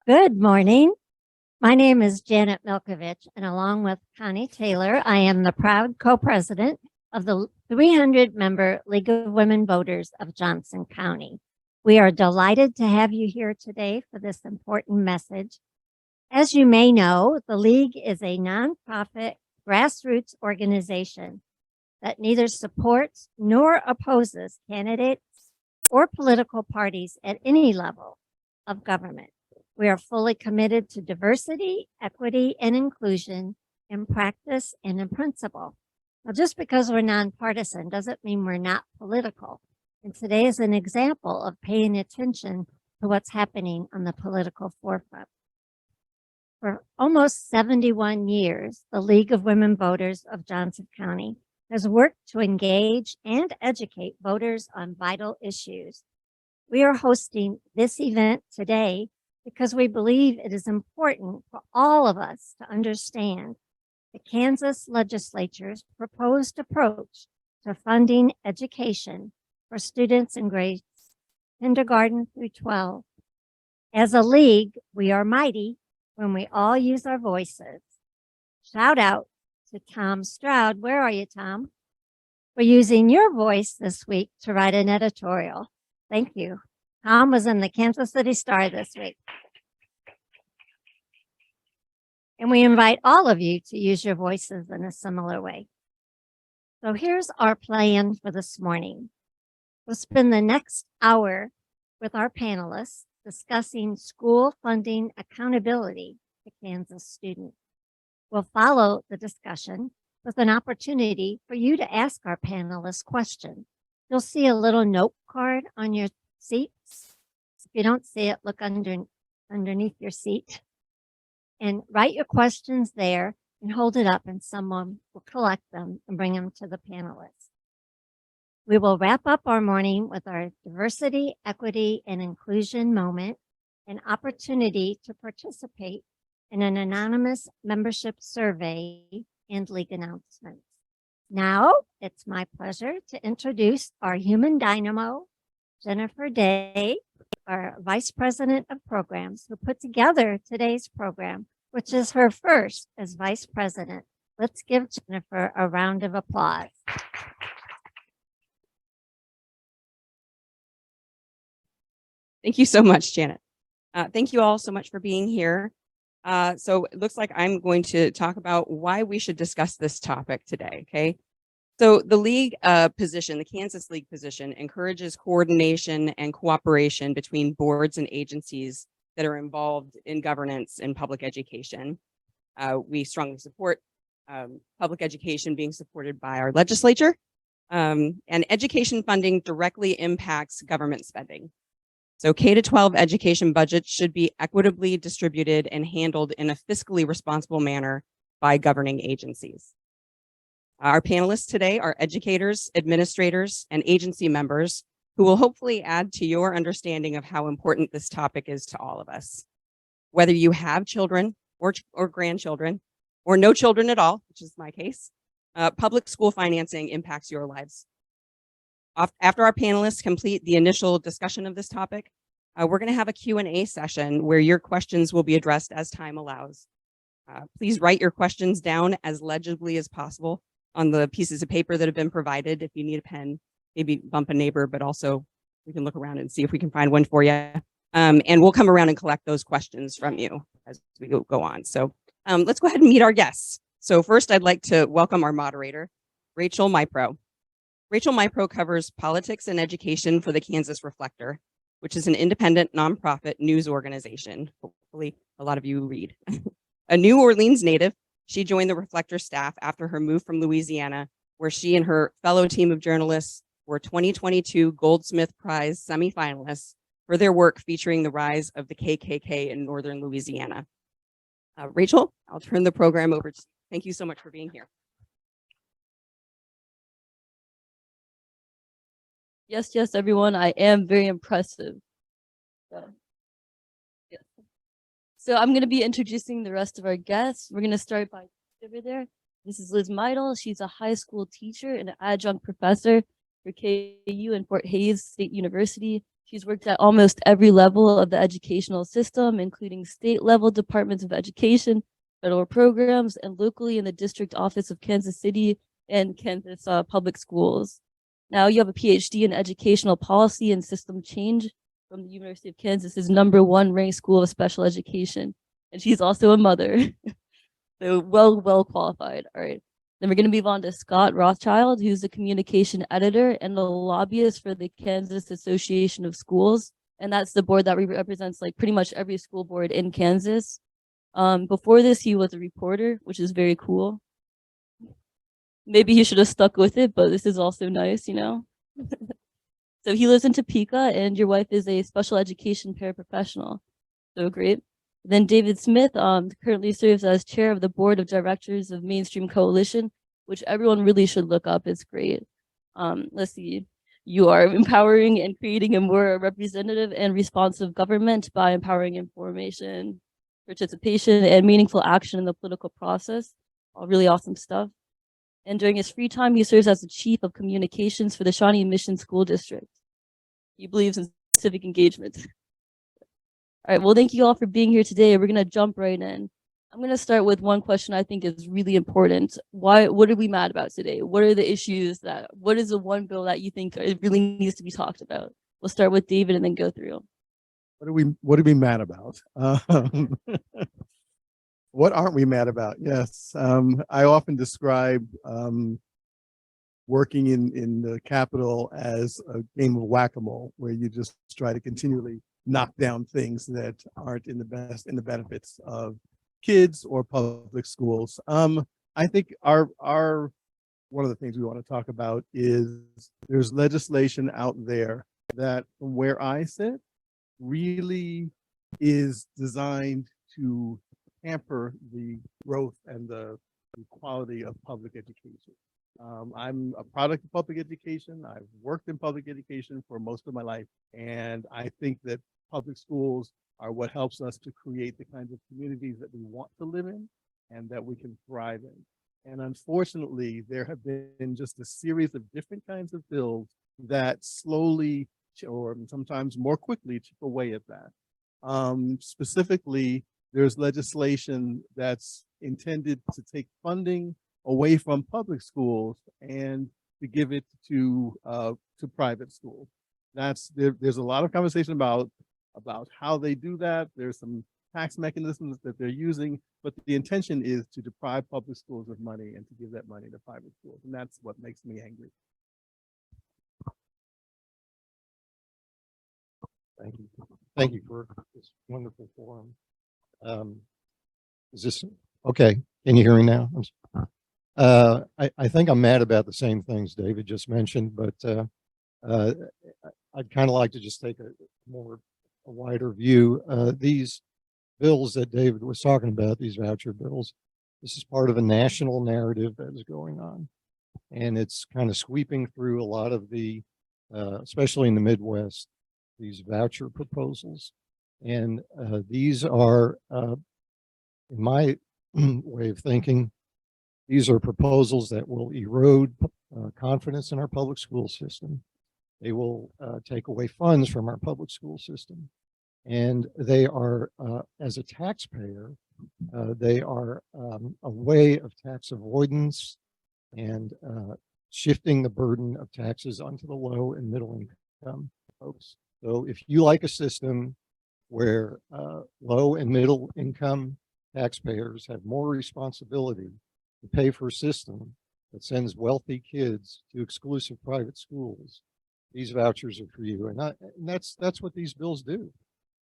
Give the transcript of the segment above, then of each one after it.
Good morning. My name is Janet Milkovich, and along with Connie Taylor, I am the proud co-president of the 300-member League of Women Voters of Johnson County. We are delighted to have you here today for this important message. As you may know, the League is a nonprofit grassroots organization that neither supports nor opposes candidates or political parties at any level of government. We are fully committed to diversity, equity, and inclusion in practice and in principle. Now, just because we're nonpartisan doesn't mean we're not political. And today is an example of paying attention to what's happening on the political forefront. For almost 71 years, the League of Women Voters of Johnson County has worked to engage and educate voters on vital issues. We are hosting this event today because we believe it is important for all of us to understand the Kansas Legislature's proposed approach to funding education for students in grades kindergarten through 12. As a league, we are mighty when we all use our voices. Shout out to Tom Stroud. Where are you, Tom? For using your voice this week to write an editorial. Thank you. Tom was in the Kansas City Star this week. And we invite all of you to use your voices in a similar way. So here's our plan for this morning. We'll spend the next hour with our panelists discussing school funding accountability to Kansas students. We'll follow the discussion with an opportunity for you to ask our panelists questions. You'll see a little note card on your seats. If you don't see it, look underneath your seat and write your questions there and hold it up, and someone will collect them and bring them to the panelists. We will wrap up our morning with our diversity, equity, and inclusion moment, an opportunity to participate in an anonymous membership survey and league announcements. Now, it's my pleasure to introduce our human dynamo, Jennifer Day, our Vice President of Programs, who put together today's program, which is her first as Vice President. Let's give Jennifer a round of applause. Thank you so much, Janet. Thank you all so much for being here. So it looks like I'm going to talk about why we should discuss this topic today, okay? So the league position, the Kansas League position, encourages coordination and cooperation between boards and agencies that are involved in governance and public education. We strongly support public education being supported by our legislature, and education funding directly impacts government spending. So K-12 education budgets should be equitably distributed and handled in a fiscally responsible manner by governing agencies. Our panelists today are educators, administrators, and agency members who will hopefully add to your understanding of how important this topic is to all of us. Whether you have children or grandchildren, or no children at all, which is my case, public school financing impacts your lives. After our panelists complete the initial discussion of this topic, we're going to have a Q&A session where your questions will be addressed as time allows. Please write your questions down as legibly as possible on the pieces of paper that have been provided. If you need a pen, maybe bump a neighbor, but also we can look around and see if we can find one for you. And we'll come around and collect those questions from you as we go on. So let's go ahead and meet our guests. So first, I'd like to welcome our moderator, Rachel Mypro. Rachel Mypro covers politics and education for the Kansas Reflector, which is an independent nonprofit news organization. Hopefully a lot of you read. A New Orleans native, she joined the Reflector staff after her move from Louisiana, where she and her fellow team of journalists were 2022 Goldsmith Prize semifinalists for their work featuring the rise of the KKK in Northern Louisiana. Rachel, I'll turn the program over to you. Thank you so much for being here. Yes, everyone. I am very impressive. So I'm going to be introducing the rest of our guests. We're going to start by over there. This is Liz Meidel. She's a high school teacher and an adjunct professor for KU and Fort Hays State University. She's worked at almost every level of the educational system, including state level departments of education, federal programs, and locally in the district office of Kansas City and Kansas public schools. Now you have a PhD in educational policy and system change from the University of Kansas's #1 ranked school of special education. And she's also a mother. So well qualified. All right. Then we're going to move on to Scott Rothschild, who's the communication editor and the lobbyist for the Kansas Association of Schools. And that's the board that represents like pretty much every school board in Kansas. Before this, he was a reporter, which is very cool. Maybe he should have stuck with it, but this is also nice, you know? So he lives in Topeka, and your wife is a special education paraprofessional. So great. Then David Smith currently serves as chair of the board of directors of Mainstream Coalition, which everyone really should look up. It's great. Let's see. You are empowering and creating a more representative and responsive government by empowering information, participation, and meaningful action in the political process. All really awesome stuff. And during his free time, he serves as the chief of communications for the Shawnee Mission School District. He believes in civic engagement. All right, well, thank you all for being here today. We're gonna jump right in. I'm gonna start with one question I think is really important. What are we mad about today? What are the issues what is the one bill that you think it really needs to be talked about? We'll start with David and then go through. What are we mad about? What aren't we mad about? Yes. I often describe working in the Capitol as a game of whack-a-mole, where you just try to continually knock down things that aren't in the benefits of kids or public schools. I think our one of the things we want to talk about is there's legislation out there that, from where I sit, really is designed to hamper the growth and the quality of public education. I'm a product of public education. I've worked in public education for most of my life, and I think that public schools are what helps us to create the kinds of communities that we want to live in and that we can thrive in. And unfortunately, there have been just a series of different kinds of bills that slowly, or sometimes more quickly, chip away at that. Specifically, there's legislation that's intended to take funding away from public schools and to give it to private schools. There's a lot of conversation about how they do that. There's some tax mechanisms that they're using, but the intention is to deprive public schools of money and to give that money to private schools, and that's what makes me angry. Thank you. Thank you for this wonderful forum. Is this okay? Can you hear me now? I think I'm mad about the same things David just mentioned, but I'd kind of like to just take a wider view. These bills that David was talking about, these voucher bills, this is part of a national narrative that is going on, and it's kind of sweeping through a lot of the, especially in the Midwest, these voucher proposals. And these are, in my way of thinking, these are proposals that will erode confidence in our public school system. They will take away funds from our public school system. And they are, as a taxpayer, they are a way of tax avoidance and shifting the burden of taxes onto the low and middle income folks. So if you like a system where low and middle income taxpayers have more responsibility to pay for a system that sends wealthy kids to exclusive private schools, these vouchers are for you. And that's what these bills do.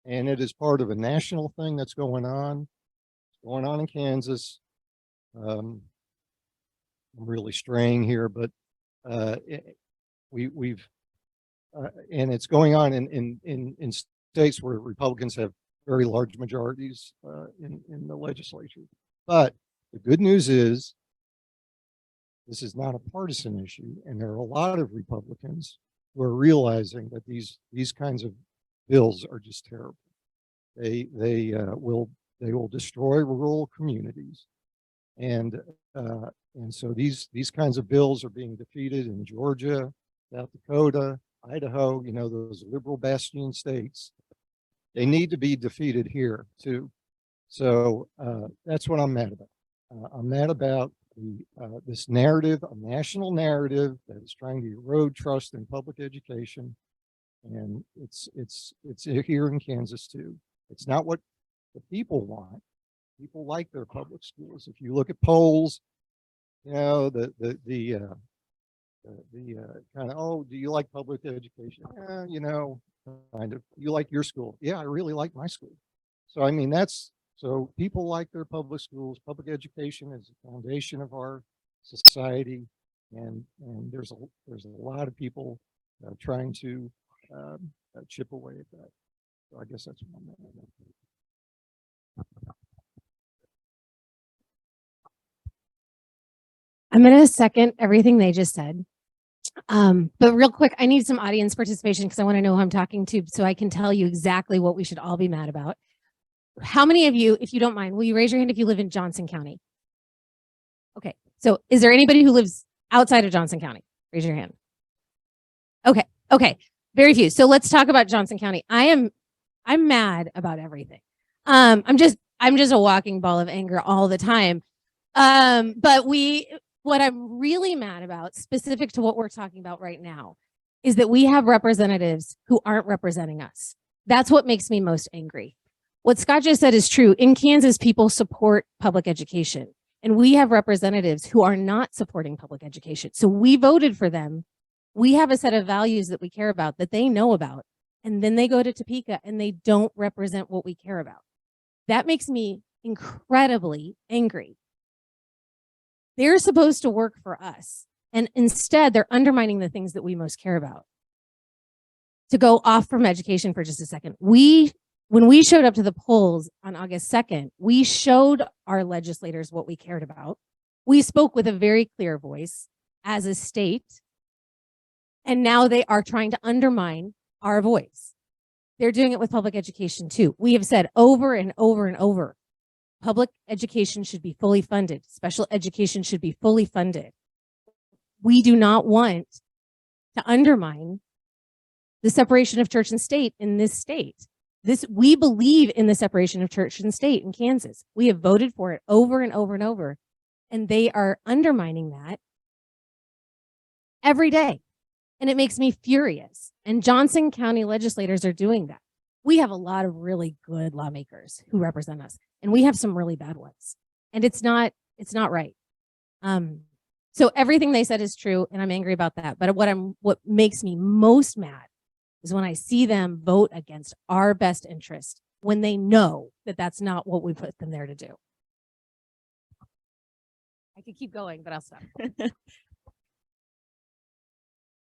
And it is part of a national thing that's going on. It's going on in Kansas. I'm really straying here, but we've and it's going on in states where Republicans have very large majorities in the legislature. But the good news is this is not a partisan issue, and there are a lot of Republicans who are realizing that these kinds of bills are just terrible. They will destroy rural communities, and so these kinds of bills are being defeated in Georgia, South Dakota, Idaho, you know, those liberal bastion states, they need to be defeated here too. So that's what I'm mad about. I'm mad about this narrative, a national narrative that is trying to erode trust in public education, and it's here in Kansas too. It's not what the people want. People like their public schools. If you look at polls, you know, the kind of, oh, do you like public education? You know, kind of. You like your school? Yeah, I really like my school. So I mean, so people like their public schools. Public education is the foundation of our society, and there's a lot of people trying to chip away at that. So I guess that's what I'm at. I'm going to second everything they just said. But real quick, I need some audience participation because I want to know who I'm talking to so I can tell you exactly what we should all be mad about. How many of you, if you don't mind, will you raise your hand if you live in Johnson County? Okay. So is there anybody who lives outside of Johnson County? Raise your hand. Okay. Okay. Very few. So let's talk about Johnson County. I'm mad about everything. I'm just a walking ball of anger all the time. But what I'm really mad about, specific to what we're talking about right now, is that we have representatives who aren't representing us. That's what makes me most angry. What Scott just said is true. In Kansas, people support public education, and we have representatives who are not supporting public education. So we voted for them. We have a set of values that we care about, that they know about, and then they go to Topeka and they don't represent what we care about. That makes me incredibly angry. They're supposed to work for us, and instead they're undermining the things that we most care about. To go off from education for just a second, when we showed up to the polls on August 2nd, we showed our legislators what we cared about. We spoke with a very clear voice as a state, and now they are trying to undermine our voice. They're doing it with public education too. We have said over and over and over, public education should be fully funded. Special education should be fully funded. We do not want to undermine the separation of church and state in this state. We believe in the separation of church and state in Kansas. We have voted for it over and over and over, and they are undermining that every day. And it makes me furious. And Johnson County legislators are doing that. We have a lot of really good lawmakers who represent us, and we have some really bad ones. And it's not right. So everything they said is true, and I'm angry about that. But what makes me most mad is when I see them vote against our best interest when they know that that's not what we put them there to do. I could keep going, but I'll stop.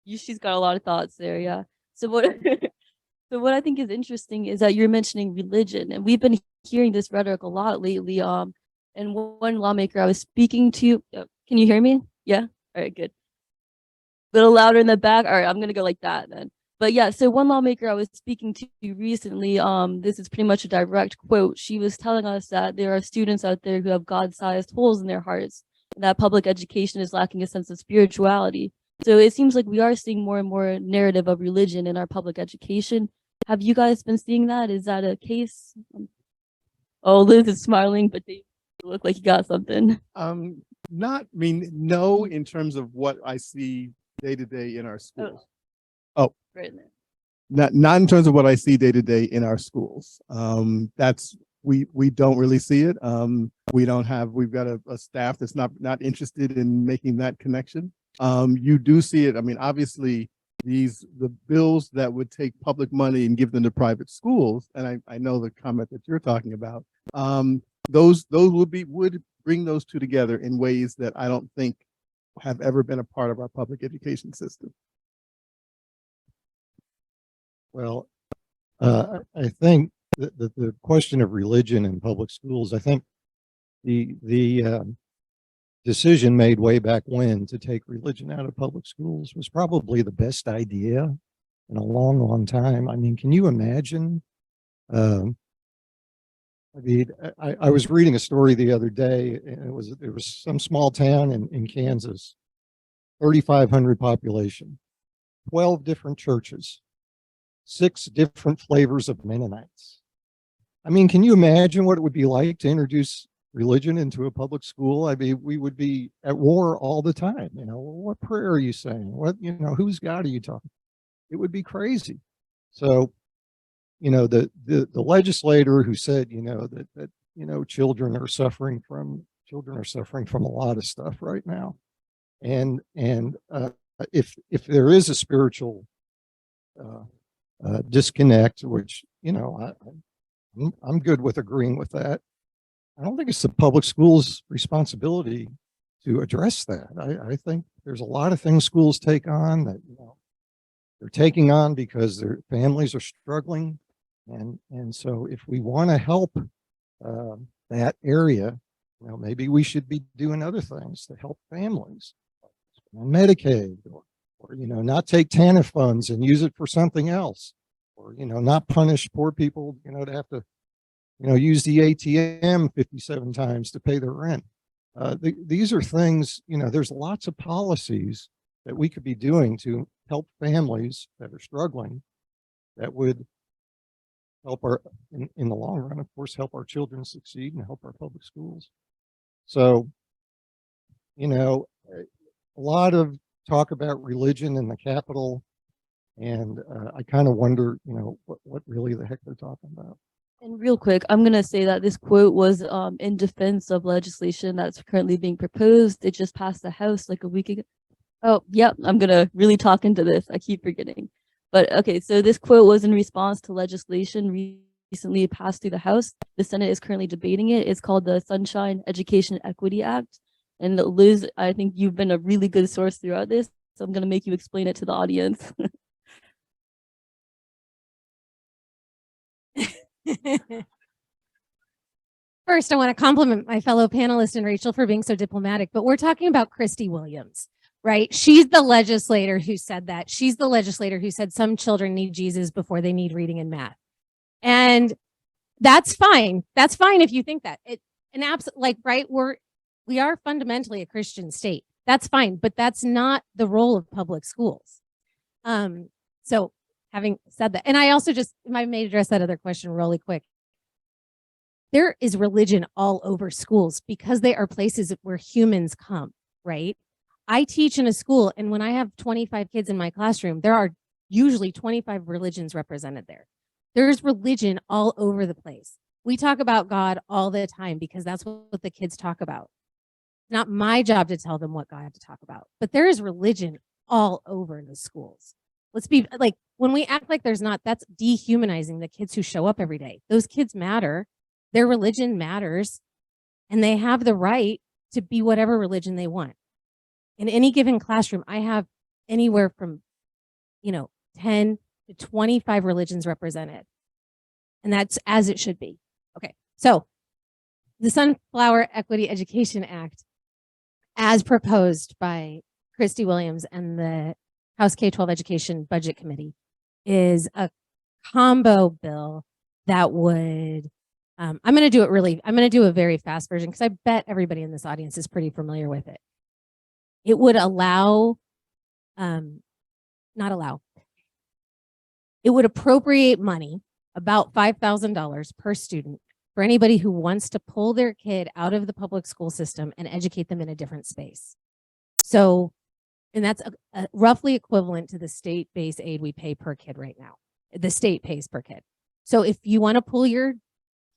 She's got a lot of thoughts there, yeah. So what so what I think is interesting is that you're mentioning religion, and we've been hearing this rhetoric a lot lately. And one lawmaker I was speaking to, can you hear me? Yeah? All right, good. A little louder in the back. All right, I'm gonna go like that then. But yeah, so one lawmaker I was speaking to recently, this is pretty much a direct quote. She was telling us that there are students out there who have God-sized holes in their hearts, and that public education is lacking a sense of spirituality. So it seems like we are seeing more and more narrative of religion in our public education. Have you guys been seeing that? Is that a case? Oh, Liz is smiling, but they look like you got something. No, in terms of what I see day to day in our schools. Right there. Not in terms of what I see day to day in our schools. We don't really see it. We've got a staff that's not interested in making that connection. You do see it. I mean, obviously the bills that would take public money and give them to private schools, and I know the comment that you're talking about, those would bring those two together in ways that I don't think have ever been a part of our public education system. Well, I think the question of religion in public schools, I think the decision made way back when to take religion out of public schools was probably the best idea in a long, long time. I mean, can you imagine? I was reading a story the other day, and it was some small town in Kansas, 3,500 population. 12 different churches, 6 different flavors of Mennonites. I mean, can you imagine what it would be like to introduce religion into a public school? I mean, we would be at war all the time. You know, what prayer are you saying? What, you know, whose God are you talking? It would be crazy. So, you know, the legislator who said, you know, that you know, children are suffering from a lot of stuff right now, and if there is a spiritual disconnect, which, you know, I'm good with agreeing with that. I don't think it's the public schools' responsibility to address that. I think there's a lot of things schools take on that, you know, they're taking on because their families are struggling. And so if we want to help that area, you know, maybe we should be doing other things to help families on Medicaid, or, you know, not take TANF funds and use it for something else, or, you know, not punish poor people, you know, to have to, you know, use the ATM 57 times to pay their rent. These are things, you know, there's lots of policies that we could be doing to help families that are struggling that would help our, in the long run, of course, help our children succeed and help our public schools. So, you know, a lot of talk about religion in the Capitol, and I kind of wonder, you know, what really the heck they're talking about. And real quick, I'm going to say that this quote was in defense of legislation that's currently being proposed. It just passed the House like a week ago. Oh, yep. I'm going to really talk into this. I keep forgetting. But okay, so this quote was in response to legislation recently passed through the House. The Senate is currently debating it. It's called the Sunshine Education Equity Act. And Liz, I think you've been a really good source throughout this. So I'm going to make you explain it to the audience. First, I want to compliment my fellow panelist and Rachel for being so diplomatic, but we're talking about Christy Williams, right? She's the legislator who said that. She's the legislator who said some children need Jesus before they need reading and math. And that's fine. That's fine if you think that. Right, we are fundamentally a Christian state. That's fine, but that's not the role of public schools. So having said that, and I also I may address that other question really quick. There is religion all over schools because they are places where humans come, right? I teach in a school, and when I have 25 kids in my classroom, there are usually 25 religions represented there. There's religion all over the place. We talk about God all the time because that's what the kids talk about. It's not my job to tell them what God to talk about, but there is religion all over the schools. Let's be like, when we act like there's not, that's dehumanizing the kids who show up every day. Those kids matter. Their religion matters, and they have the right to be whatever religion they want. In any given classroom, I have anywhere from, 10 to 25 religions represented. And that's as it should be. Okay, so the Sunflower Equity Education Act, as proposed by Christy Williams and the House K-12 Education Budget Committee, is a combo bill that would, I'm going to do a very fast version because I bet everybody in this audience is pretty familiar with it. It would it would appropriate money, about $5,000 per student, for anybody who wants to pull their kid out of the public school system and educate them in a different space. So, and that's roughly equivalent to the state-based aid we pay per kid right now. The state pays per kid. So if you want to pull your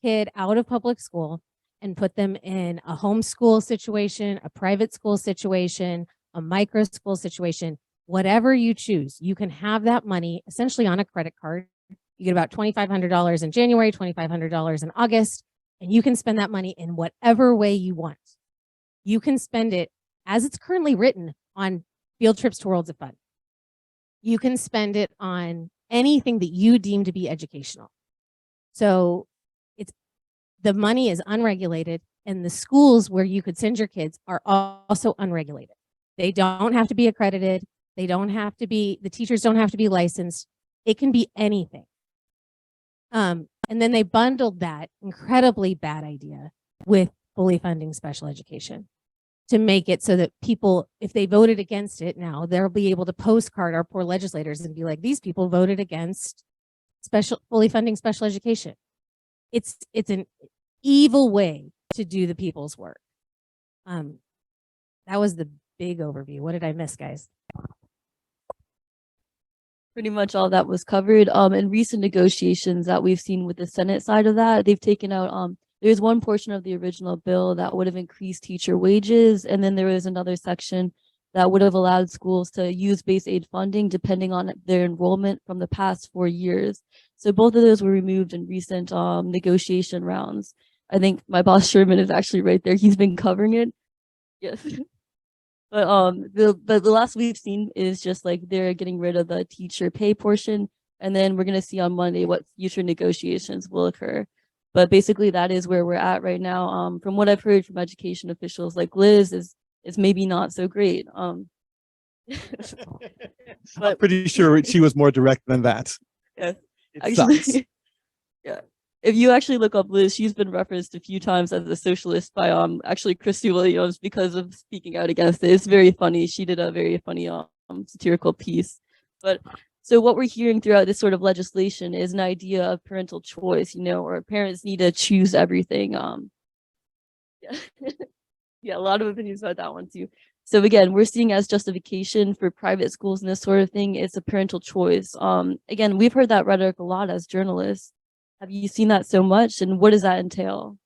kid out of public school and put them in a homeschool situation, a private school situation, a micro school situation, whatever you choose, you can have that money essentially on a credit card. You get about $2,500 in January, $2,500 in August, and you can spend that money in whatever way you want. You can spend it as it's currently written on field trips to Worlds of Fun. You can spend it on anything that you deem to be educational. So the money is unregulated, and the schools where you could send your kids are also unregulated. They don't have to be accredited. They don't have to be, the teachers don't have to be licensed. It can be anything. And then they bundled that incredibly bad idea with fully funding special education. to make it so that people, if they voted against it now, they'll be able to postcard our poor legislators and be like, these people voted against fully funding special education. It's an evil way to do the people's work. That was the big overview. What did I miss, guys? Pretty much all that was covered. In recent negotiations that we've seen with the Senate side of that, they've taken out, there's one portion of the original bill that would have increased teacher wages. And then there was another section that would have allowed schools to use base aid funding depending on their enrollment from the past 4 years. So both of those were removed in recent negotiation rounds. I think my boss Sherman is actually right there. He's been covering it. Yes. But the last we've seen is just like they're getting rid of the teacher pay portion, and then we're gonna see on Monday what future negotiations will occur. But basically, that is where we're at right now. From what I've heard from education officials, like Liz is maybe not so great. I'm pretty sure she was more direct than that. Yes, It sucks. actually, yeah. If you actually look up Liz, she's been referenced a few times as a socialist by actually Christy Williams because of speaking out against it. It's very funny. She did a very funny satirical piece. But so what we're hearing throughout this sort of legislation is an idea of parental choice, or parents need to choose everything. Yeah. Yeah, a lot of opinions about that one too. So again, we're seeing as justification for private schools and this sort of thing, it's a parental choice. Again, we've heard that rhetoric a lot as journalists. Have you seen that so much, and what does that entail?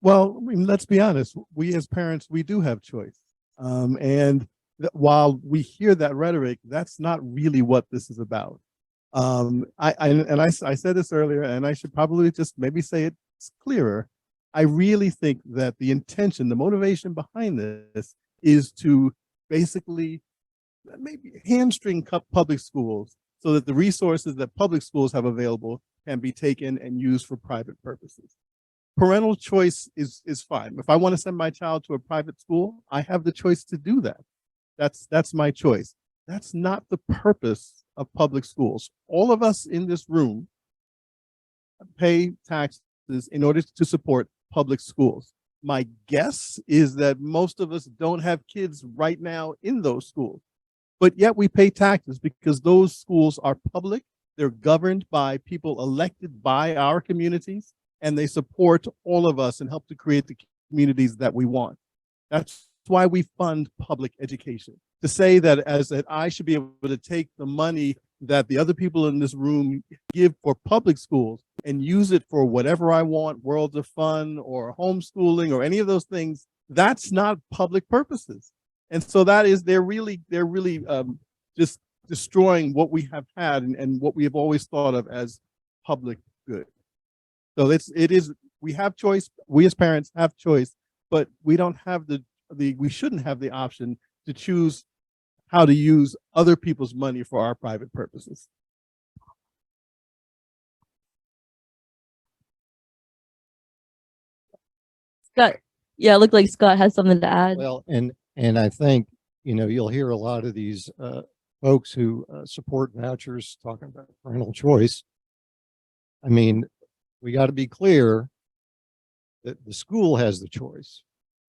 Well, I mean, let's be honest. We as parents, we do have choice. While we hear that rhetoric, that's not really what this is about. I said this earlier, and I should probably just maybe say it clearer. I really think that the intention, the motivation behind this is to basically maybe hamstring public schools so that the resources that public schools have available can be taken and used for private purposes. Parental choice is fine. If I want to send my child to a private school, I have the choice to do that. That's my choice. That's not the purpose of public schools. All of us in this room pay taxes in order to support public schools. My guess is that most of us don't have kids right now in those schools, but yet we pay taxes because those schools are public. They're governed by people elected by our communities, and they support all of us and help to create the communities that we want. That's why we fund public education. To say that I should be able to take the money that the other people in this room give for public schools and use it for whatever I want, worlds of fun or homeschooling or any of those things, that's not public purposes. And so they're really just destroying what we have had and what we have always thought of as public good. So we have choice. We as parents have choice, but we don't have we shouldn't have the option to choose how to use other people's money for our private purposes. Scott, yeah, it looked like Scott has something to add. Well, and I think, you'll hear a lot of these folks who support vouchers talking about parental choice. I mean, we got to be clear that the school has the choice.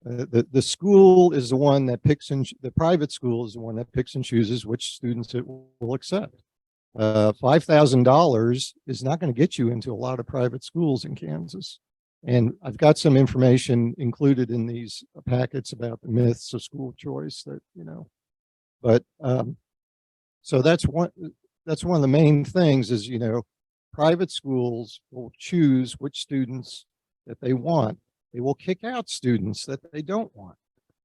The school is the one that picks and the private school is the one that picks and chooses which students it will accept. $5,000 is not going to get you into a lot of private schools in Kansas. And I've got some information included in these packets about the myths of school choice that, but so that's one of the main things is, private schools will choose which students that they want. They will kick out students that they don't want.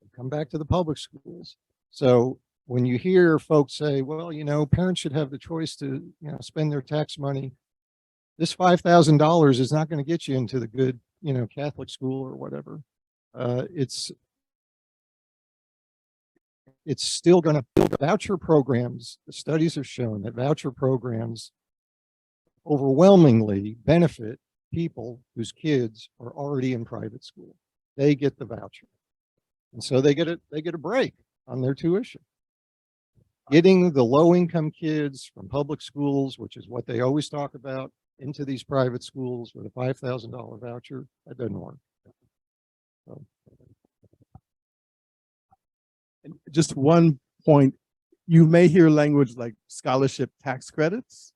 They come back to the public schools. So when you hear folks say, well, parents should have the choice to, spend their tax money, this $5,000 is not going to get you into the good, Catholic school or whatever. It's still going to build voucher programs. The studies have shown that voucher programs overwhelmingly benefit people whose kids are already in private school. They get the voucher. And so they get a break on their tuition. Getting the low income kids from public schools, which is what they always talk about, into these private schools with a $5,000 voucher, that doesn't work. So. And just one point, you may hear language like scholarship tax credits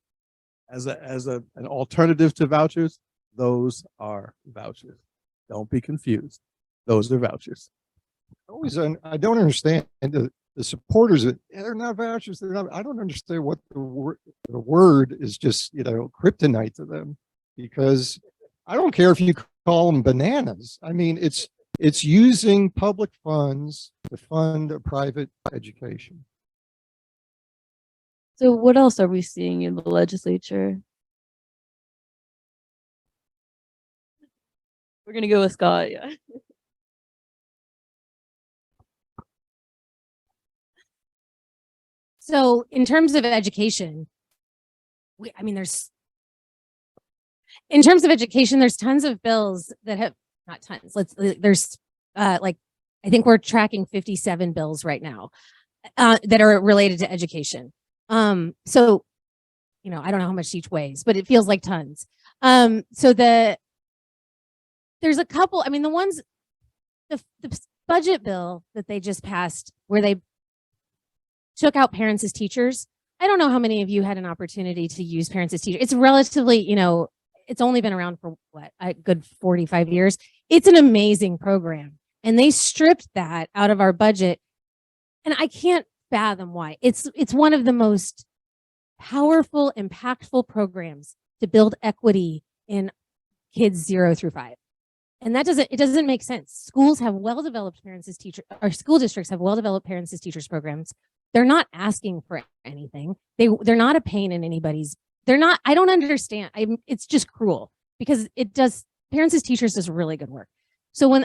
as an alternative to vouchers. Those are vouchers. Don't be confused. Those are vouchers. I don't understand the supporters. They're not vouchers. They're not. I don't understand what the word is. Just kryptonite to them, because I don't care if you call them bananas. I mean, it's using public funds to fund a private education. So what else are we seeing in the legislature? We're gonna go with Scott, yeah. So in terms of education, in terms of education, there's tons of bills that have not tons. There's I think we're tracking 57 bills right now that are related to education. So I don't know how much each weighs, but it feels like tons. So there's a couple. I mean, the budget bill that they just passed, where they took out parents as teachers. I don't know how many of you had an opportunity to use parents as teachers. It's relatively, it's only been around for a good 45 years. It's an amazing program. And they stripped that out of our budget. And I can't fathom why. It's one of the most powerful, impactful programs to build equity in kids 0 through 5. And it doesn't make sense. Schools have well-developed parents as teachers, or school districts have well-developed parents as teachers programs. They're not asking for anything. They're not a pain in anybody's. I don't understand. It's just cruel, because parents as teachers does really good work. So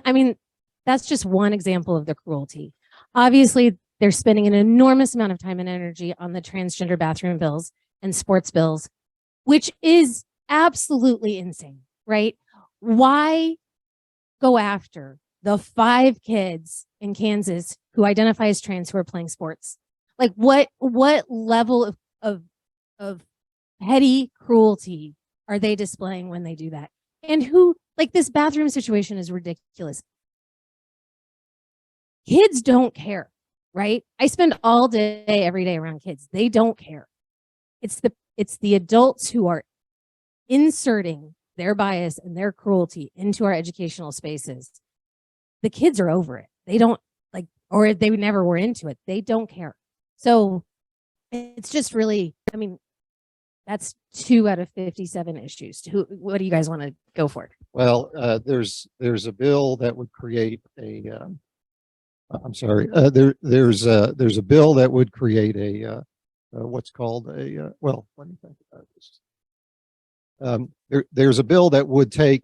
that's just one example of the cruelty. Obviously, they're spending an enormous amount of time and energy on the transgender bathroom bills and sports bills, which is absolutely insane, right? Why go after the 5 kids in Kansas who identify as trans who are playing sports? Like what level of petty cruelty are they displaying when they do that? And this bathroom situation is ridiculous. Kids don't care, right? I spend all day, every day around kids. They don't care. It's the adults who are inserting their bias and their cruelty into our educational spaces. The kids are over it. They don't or they never were into it. They don't care. So it's just really, that's 2 out of 57 issues. What do you guys want to go for? Well, there's a bill that would create a. I'm sorry. There's a bill that would create a what's called a. Well, let me think about this. There's a bill that would take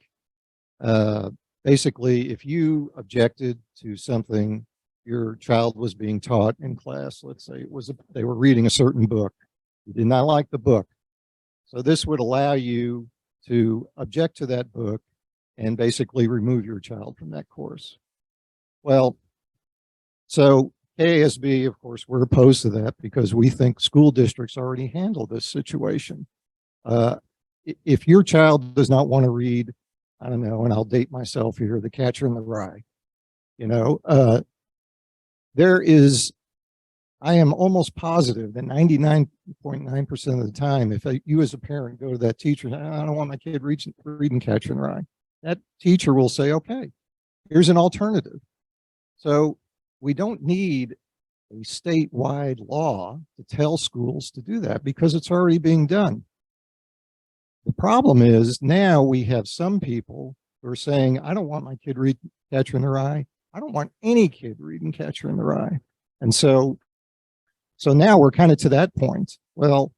basically, if you objected to something your child was being taught in class, let's say they were reading a certain book, you did not like the book, so this would allow you to object to that book and basically remove your child from that course. Well, so KASB, of course, we're opposed to that because we think school districts already handle this situation. If your child does not want to read, I don't know, and I'll date myself here, The Catcher in the Rye, I am almost positive that 99.9% of the time, if you as a parent go to that teacher, I don't want my kid reading Catcher in the Rye, that teacher will say, okay, here's an alternative. So we don't need a statewide law to tell schools to do that because it's already being done. The problem is now we have some people who are saying, I don't want my kid reading Catcher in the Rye. I don't want any kid reading Catcher in the Rye. And so now we're kind of to that point. Well,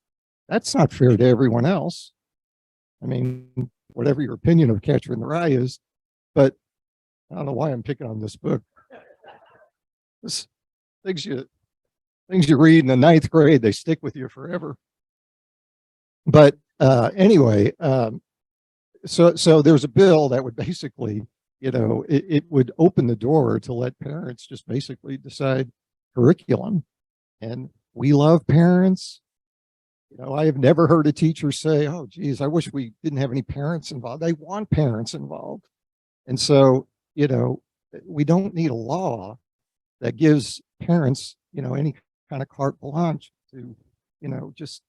that's not fair to everyone else. I mean, whatever your opinion of Catcher in the Rye is, but I don't know why I'm picking on this book. This, things you read in the 9th grade, they stick with you forever. But anyway, so there's a bill that would basically, it would open the door to let parents just basically decide curriculum. And we love parents. I have never heard a teacher say, oh, geez, I wish we didn't have any parents involved. They want parents involved. And so, we don't need a law that gives parents, any kind of carte blanche to, just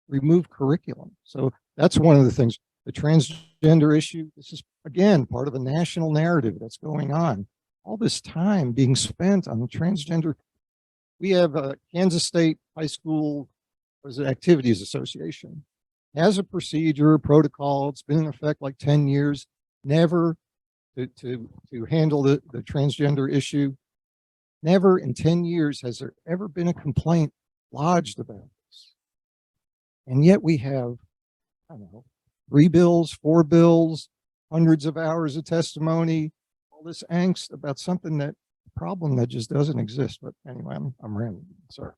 remove curriculum. So that's one of the things. The transgender issue, this is, again, part of a national narrative that's going on. All this time being spent on the transgender. We have a Kansas State High School Activities Association. Has a procedure, a protocol. It's been in effect like 10 years. Never to handle the transgender issue. Never in 10 years has there ever been a complaint lodged about this. And yet we have, I don't know, 3 bills, 4 bills, hundreds of hours of testimony, all this angst about something that problem that just doesn't exist. But anyway, I'm rambling. Sorry.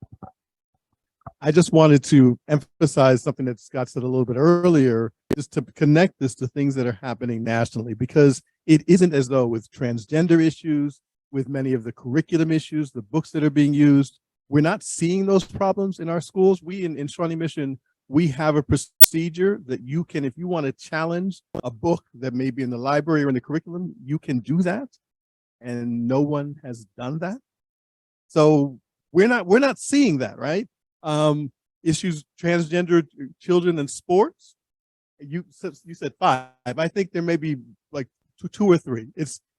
I just wanted to emphasize something that Scott said a little bit earlier, just to connect this to things that are happening nationally, because it isn't as though with transgender issues, with many of the curriculum issues, the books that are being used, we're not seeing those problems in our schools. We in Shawnee Mission, we have a procedure that you can, if you want to challenge a book that may be in the library or in the curriculum, you can do that. And no one has done that. So we're not seeing that, right? Issues, transgender children in sports. You said 5. I think there may be like two or 3.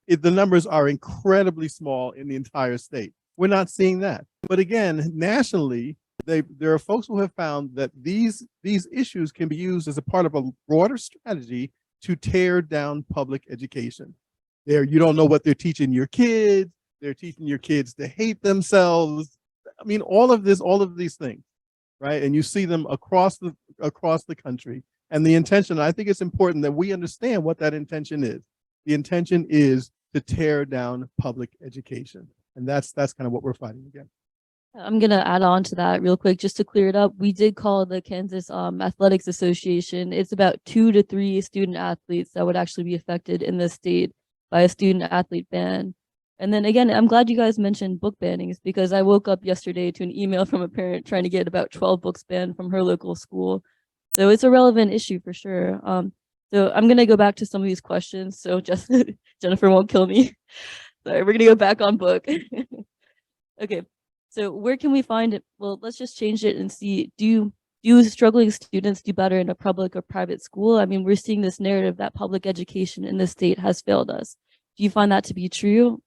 The numbers are incredibly small in the entire state. We're not seeing that. But again, nationally, there are folks who have found that these issues can be used as a part of a broader strategy to tear down public education. You don't know what they're teaching your kids. They're teaching your kids to hate themselves. I mean, all of these things, right? And you see them across the country. And the intention, I think it's important that we understand what that intention is. The intention is to tear down public education. And that's kind of what we're fighting against. I'm going to add on to that real quick, just to clear it up. We did call the Kansas Athletics Association. It's about 2 to 3 student athletes that would actually be affected in the state by a student athlete ban. And then again, I'm glad you guys mentioned book bannings, because I woke up yesterday to an email from a parent trying to get about 12 books banned from her local school. So it's a relevant issue for sure. So I'm going to go back to some of these questions. So just Jennifer won't kill me. Sorry, we're going to go back on book. Okay. So where can we find it? Well, let's just change it and see, do struggling students do better in a public or private school? I mean, we're seeing this narrative that public education in the state has failed us. Do you find that to be true?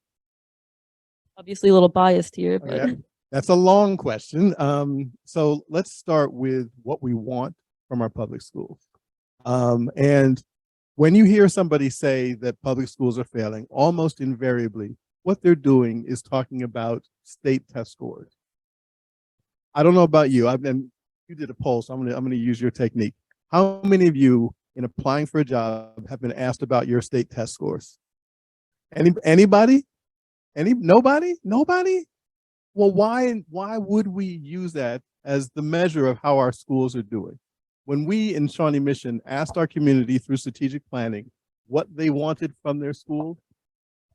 Obviously a little biased here, but Yeah, that's a long question. So let's start with what we want from our public schools. And when you hear somebody say that public schools are failing, almost invariably, what they're doing is talking about state test scores. I don't know about you. You did a poll, so I'm gonna use your technique. How many of you, in applying for a job, have been asked about your state test scores? Anybody? Nobody? Nobody? Well, why would we use that as the measure of how our schools are doing? When we in Shawnee Mission asked our community through strategic planning what they wanted from their school,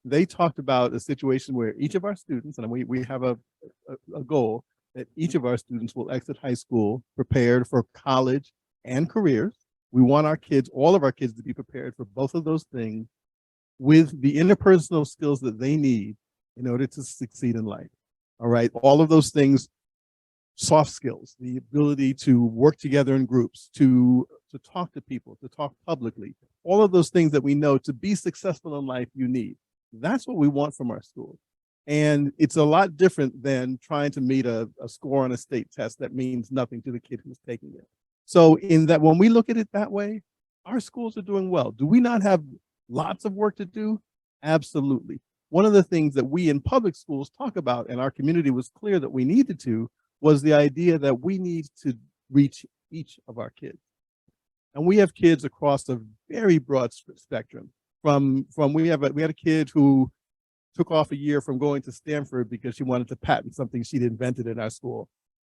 they talked about a situation where each of our students, and we have a goal that each of our students will exit high school prepared for college and careers. We want our kids, all of our kids, to be prepared for both of those things with the interpersonal skills that they need in order to succeed in life. All right, all of those things, soft skills, the ability to work together in groups, to talk to people, to talk publicly, all of those things that we know to be successful in life you need. That's what we want from our schools. And it's a lot different than trying to meet a score on a state test that means nothing to the kid who's taking it. So in that, when we look at it that way, our schools are doing well. Do we not have lots of work to do? Absolutely. One of the things that we in public schools talk about, and our community was clear that we needed to, was the idea that we need to reach each of our kids. And we have kids across a very broad spectrum. We had a kid who took off a year from going to Stanford because she wanted to patent something she'd invented in our school.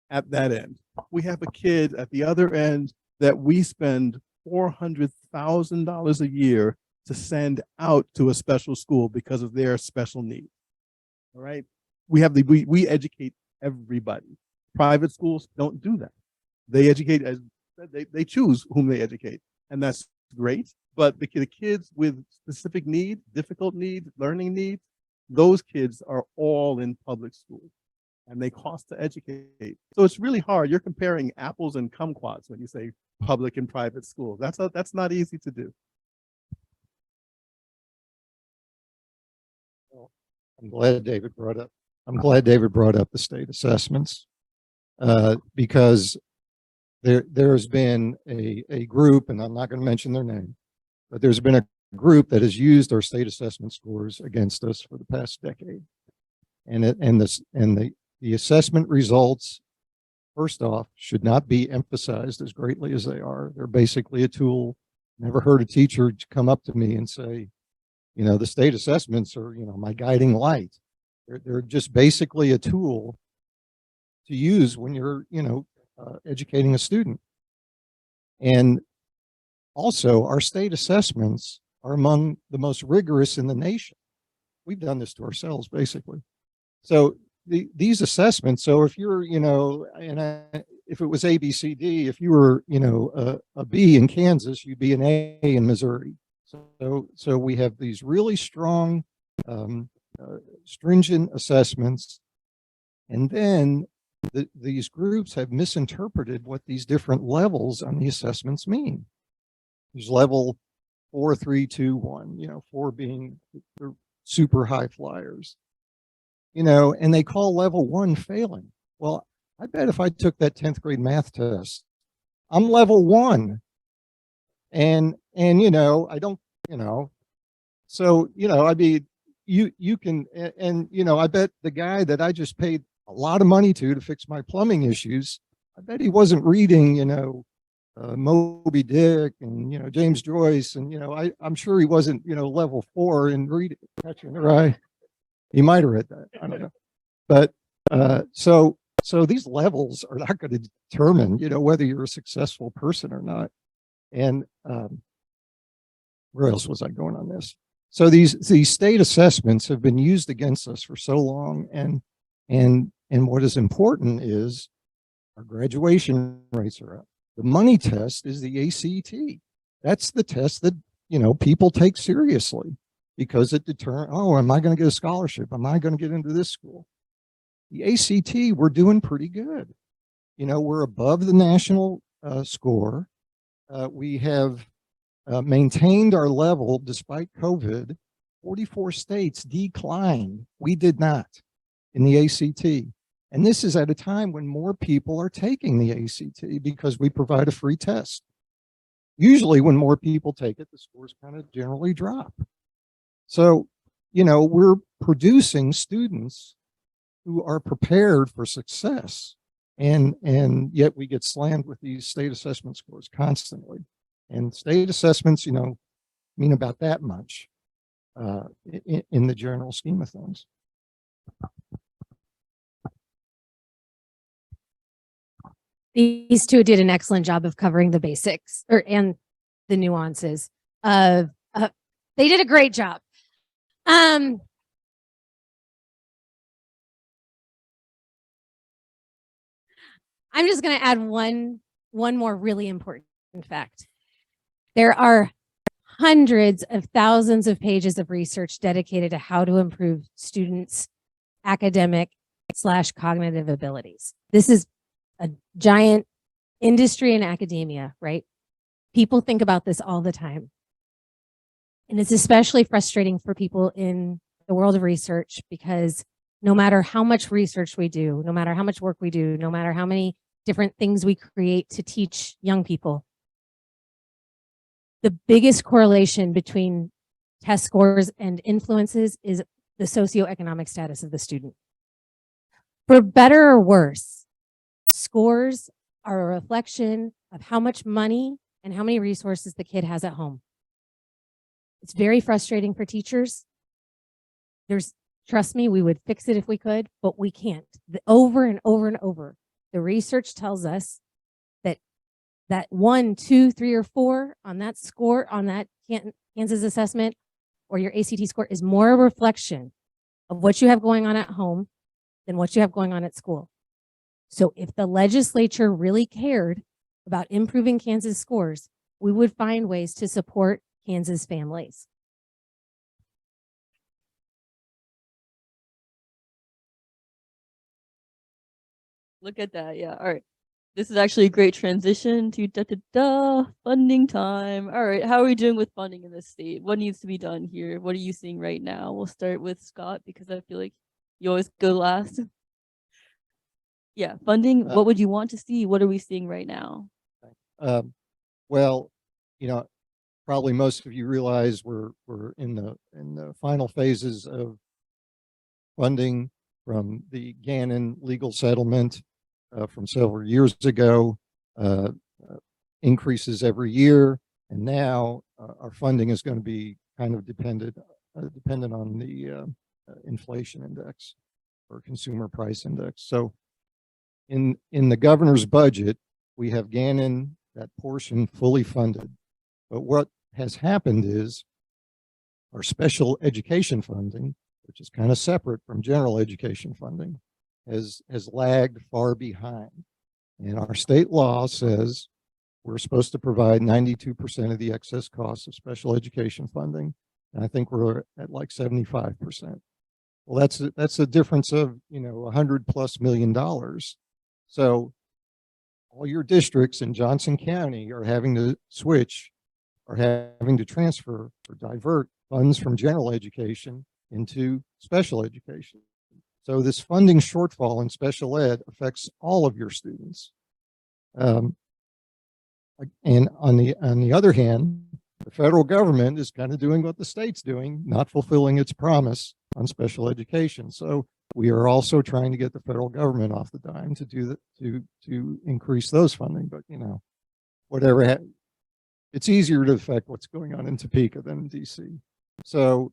At that end, we have a kid at the other end that we spend $400,000 a year to send out to a special school because of their special needs. All right, we educate everybody. Private schools don't do that. They educate as they choose whom they educate, and that's great. But the kids with specific needs, difficult needs, learning needs, those kids are all in public schools. and they cost to educate. So it's really hard. You're comparing apples and kumquats when you say public and private schools. That's not easy to do. I'm glad David brought up the state assessments because there's been a group, and I'm not going to mention their name, but there's been a group that has used our state assessment scores against us for the past decade. And the assessment results, first off, should not be emphasized as greatly as they are. They're basically a tool. Never heard a teacher come up to me and say, you know, the state assessments are, you know, my guiding light. They're just basically a tool to use when you're, you know, educating a student. And also, our state assessments are among the most rigorous in the nation. We've done this to ourselves, basically. So these assessments, so if you're, you know, if it was A, B, C, D, if you were, you know, a B in Kansas, you'd be an A in Missouri. So we have these really strong, stringent assessments. And then these groups have misinterpreted what these different levels on the assessments mean. There's level 4, 3, 2, 1, you know, 4 being the super high flyers, you know, and they call level 1 failing. Well, I bet if I took that 10th grade math test, I'm level 1. And, you know, I don't, you know, so, you know, I mean, you can, and, you know, I bet the guy that I just paid a lot of money to fix my plumbing issues, I bet he wasn't reading, you know, Moby Dick and, you know, James Joyce. And, you know, I'm sure he wasn't, you know, level 4 in reading. Right. He might have read that. I don't know. But so these levels are not going to determine, you know, whether you're a successful person or not. And where else was I going on this? So these state assessments have been used against us for so long. And what is important is our graduation rates are up. The money test is the ACT. That's the test that, you know, people take seriously because it determines, oh, am I going to get a scholarship? Am I going to get into this school? The ACT, we're doing pretty good. You know, we're above the national score. We have maintained our level despite COVID. 44 states declined. We did not in the ACT. And this is at a time when more people are taking the ACT because we provide a free test. Usually when more people take it, the scores kind of generally drop. So, you know, we're producing students who are prepared for success. And yet we get slammed with these state assessment scores constantly. And state assessments, you know, mean about that much in the general scheme of things. These two did an excellent job of covering the basics and the nuances of, they did a great job. I'm just going to add one more really important fact. There are hundreds of thousands of pages of research dedicated to how to improve students' academic / cognitive abilities. This is a giant industry in academia, right? People think about this all the time. And it's especially frustrating for people in the world of research because no matter how much research we do, no matter how much work we do, no matter how many different things we create to teach young people, the biggest correlation between test scores and influences is the socioeconomic status of the student. For better or worse, scores are a reflection of how much money and how many resources the kid has at home. It's very frustrating for teachers. Trust me, we would fix it if we could, but we can't. Over and over and over, the research tells us that 1, 2, 3, or 4 on that score, on that Kansas assessment or your ACT score is more a reflection of what you have going on at home than what you have going on at school. So if the legislature really cared about improving Kansas scores, we would find ways to support Kansas families. Look at that. Yeah. All right. This is actually a great transition to funding time. All right. How are we doing with funding in this state? What needs to be done here? What are you seeing right now? We'll start with Scott because I feel like you always go last. Yeah. Funding. What would you want to see? What are we seeing right now? Um, well, probably most of you realize we're in the final phases of funding from the Gannon legal settlement from several years ago, increases every year, and now our funding is going to be kind of dependent on the inflation index or consumer price index. So in the governor's budget, we have Gannon, that portion, fully funded. But what has happened is our special education funding, which is kind of separate from general education funding, has lagged far behind. And our state law says we're supposed to provide 92% of the excess costs of special education funding. And I think we're at like 75%. Well, that's a difference of, $100+ million. So all your districts in Johnson County are having to switch or having to transfer or divert funds from general education into special education. So this funding shortfall in special ed affects all of your students. And on the other hand, the federal government is kind of doing what the state's doing, not fulfilling its promise on special education. So we are also trying to get the federal government off the dime to do that, to increase those funding. But whatever, it's easier to affect what's going on in Topeka than in DC. So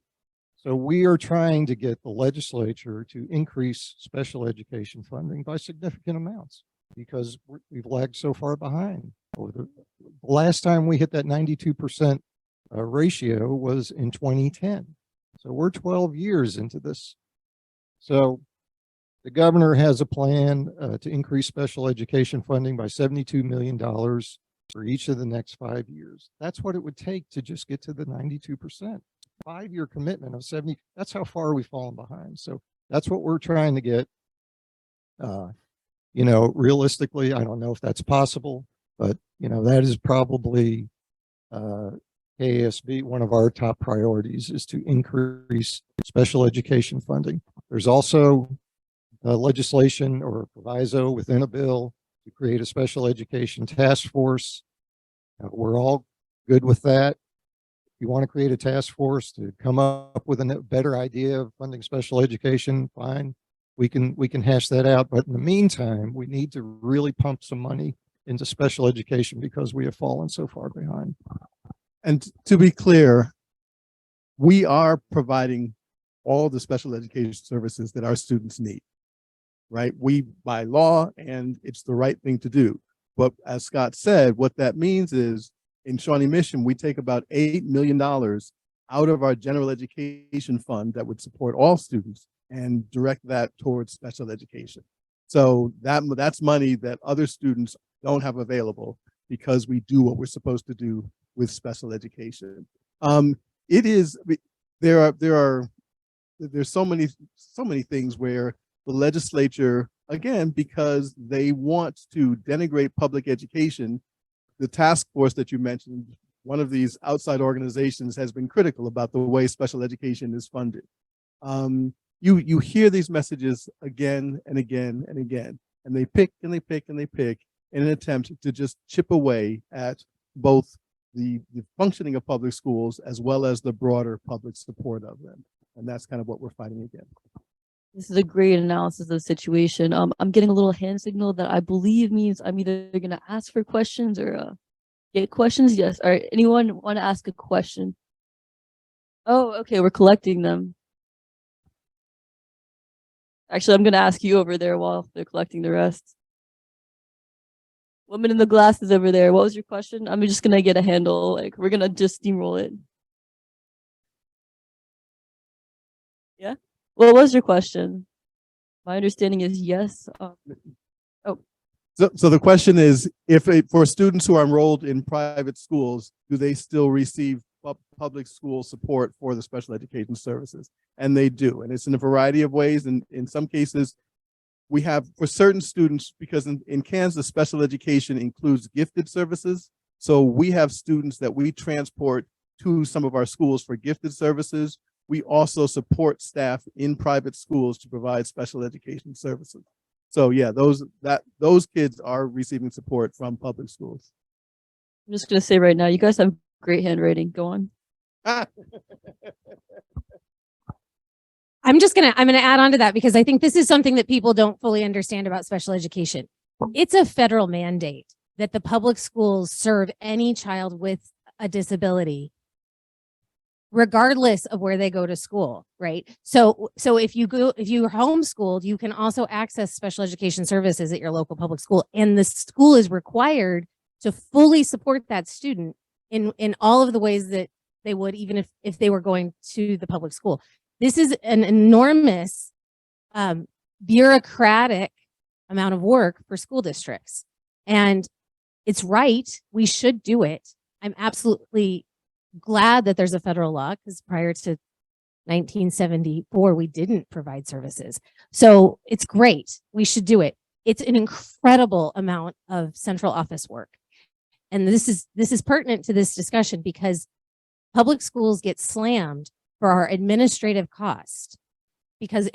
we are trying to get the legislature to increase special education funding by significant amounts because we've lagged so far behind. The last time we hit that 92% ratio was in 2010. So we're 12 years into this. So the governor has a plan to increase special education funding by $72 million for each of the next 5 years. That's what it would take to just get to the 92%. 5-year commitment of 70. That's how far we've fallen behind. So that's what we're trying to get. Realistically, I don't know if that's possible, but that is probably KASB. One of our top priorities is to increase special education funding. There's also legislation or a proviso within a bill to create a special education task force. We're all good with that. If you want to create a task force to come up with a better idea of funding special education, fine. We can hash that out. But in the meantime, we need to really pump some money into special education because we have fallen so far behind. And to be clear, we are providing all the special education services that our students need, right? We, by law, and it's the right thing to do. But as Scott said, what that means is in Shawnee Mission, we take about $8 million out of our general education fund that would support all students and direct that towards special education. So that's money that other students don't have available because we do what we're supposed to do with special education. There's so many things where the legislature, again, because they want to denigrate public education, the task force that you mentioned, one of these outside organizations, has been critical about the way special education is funded. You hear these messages again and again and again, and they pick and they pick and they pick in an attempt to just chip away at both the functioning of public schools as well as the broader public support of them. And that's kind of what we're fighting against. This is a great analysis of the situation. I'm getting a little hand signal that I believe means I'm either going to ask for questions or get questions. Yes. All right. Anyone want to ask a question? Oh, okay. We're collecting them. Actually, I'm going to ask you over there while they're collecting the rest. Woman in the glasses over there. What was your question? I'm just going to get a handle. Like, we're going to just steamroll it. Yeah. What was your question? My understanding is yes. So the question is, for students who are enrolled in private schools, do they still receive public school support for the special education services? And they do, and it's in a variety of ways. And in some cases, we have for certain students, because in Kansas, special education includes gifted services. So we have students that we transport to some of our schools for gifted services. We also support staff in private schools to provide special education services. So yeah, those kids are receiving support from public schools. I'm just gonna say right now, you guys have great handwriting. Go on. I'm gonna add on to that because I think this is something that people don't fully understand about special education. It's a federal mandate that the public schools serve any child with a disability, regardless of where they go to school, right? So if you're homeschooled, you can also access special education services at your local public school, and the school is required to fully support that student in all of the ways that they would even if they were going to the public school. This is an enormous bureaucratic amount of work for school districts, and it's right. We should do it. I'm absolutely glad that there's a federal law because prior to 1974, we didn't provide services. So it's great. We should do it. It's an incredible amount of central office work. And this is pertinent to this discussion because public schools get slammed for our administrative cost because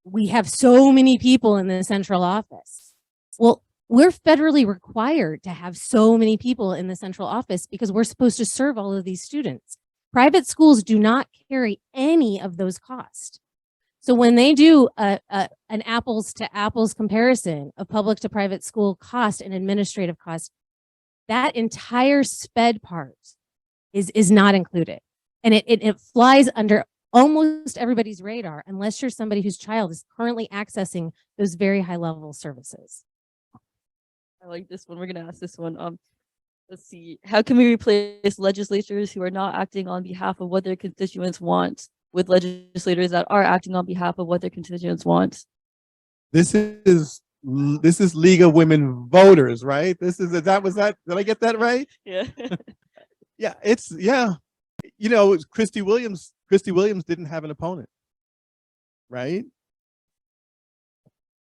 we have so many people in the central office. Well, we're federally required to have so many people in the central office because we're supposed to serve all of these students. Private schools do not carry any of those costs. So when they do an apples to apples comparison of public to private school cost and administrative cost, that entire SPED part is not included. And it flies under almost everybody's radar unless you're somebody whose child is currently accessing those very high level services. I like this one. We're gonna ask this one. Let's see. How can we replace legislators who are not acting on behalf of what their constituents want with legislators that are acting on behalf of what their constituents want? This is League of Women Voters, right? Did I get that right? Yeah. Yeah. You know, Christy Williams didn't have an opponent, right?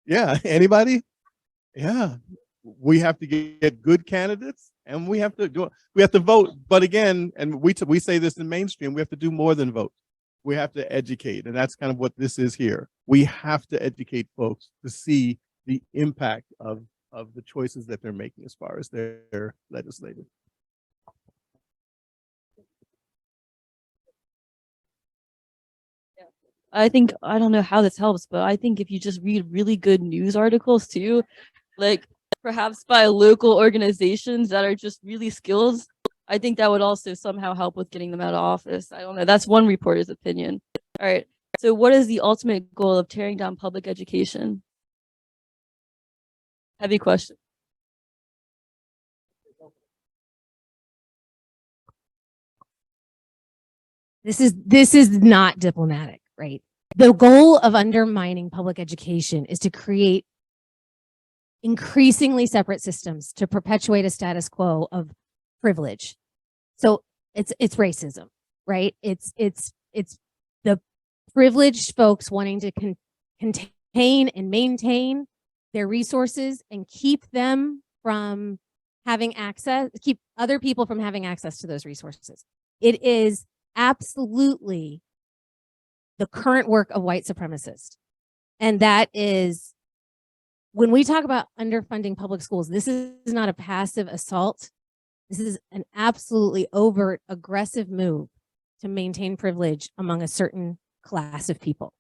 Yeah. Anybody? Yeah. We have to get good candidates and we have to vote. But again, and we say this in mainstream, we have to do more than vote. We have to educate. And that's kind of what this is here. We have to educate folks to see the impact of the choices that they're making as far as their legislative. I think, I don't know how this helps, but I think if you just read really good news articles too, like perhaps by local organizations that are just really skilled, I think that would also somehow help with getting them out of office. I don't know. That's one reporter's opinion. All right. So what is the ultimate goal of tearing down public education? Heavy question. This is not diplomatic, right? The goal of undermining public education is to create increasingly separate systems to perpetuate a status quo of privilege. So it's racism, right? It's the privileged folks wanting to contain and maintain their resources and keep them from having access, keep other people from having access to those resources. It is absolutely the current work of white supremacists. And that is, when we talk about underfunding public schools, this is not a passive assault. This is an absolutely overt, aggressive move to maintain privilege among a certain class of people.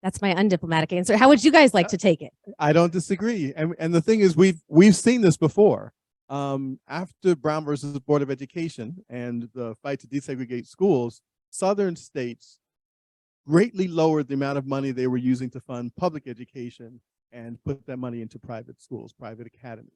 That's my undiplomatic answer. How would you guys like to take it? I don't disagree. And the thing is, we've seen this before. After Brown versus the Board of Education and the fight to desegregate schools, Southern states greatly lowered the amount of money they were using to fund public education and put that money into private schools, private academies.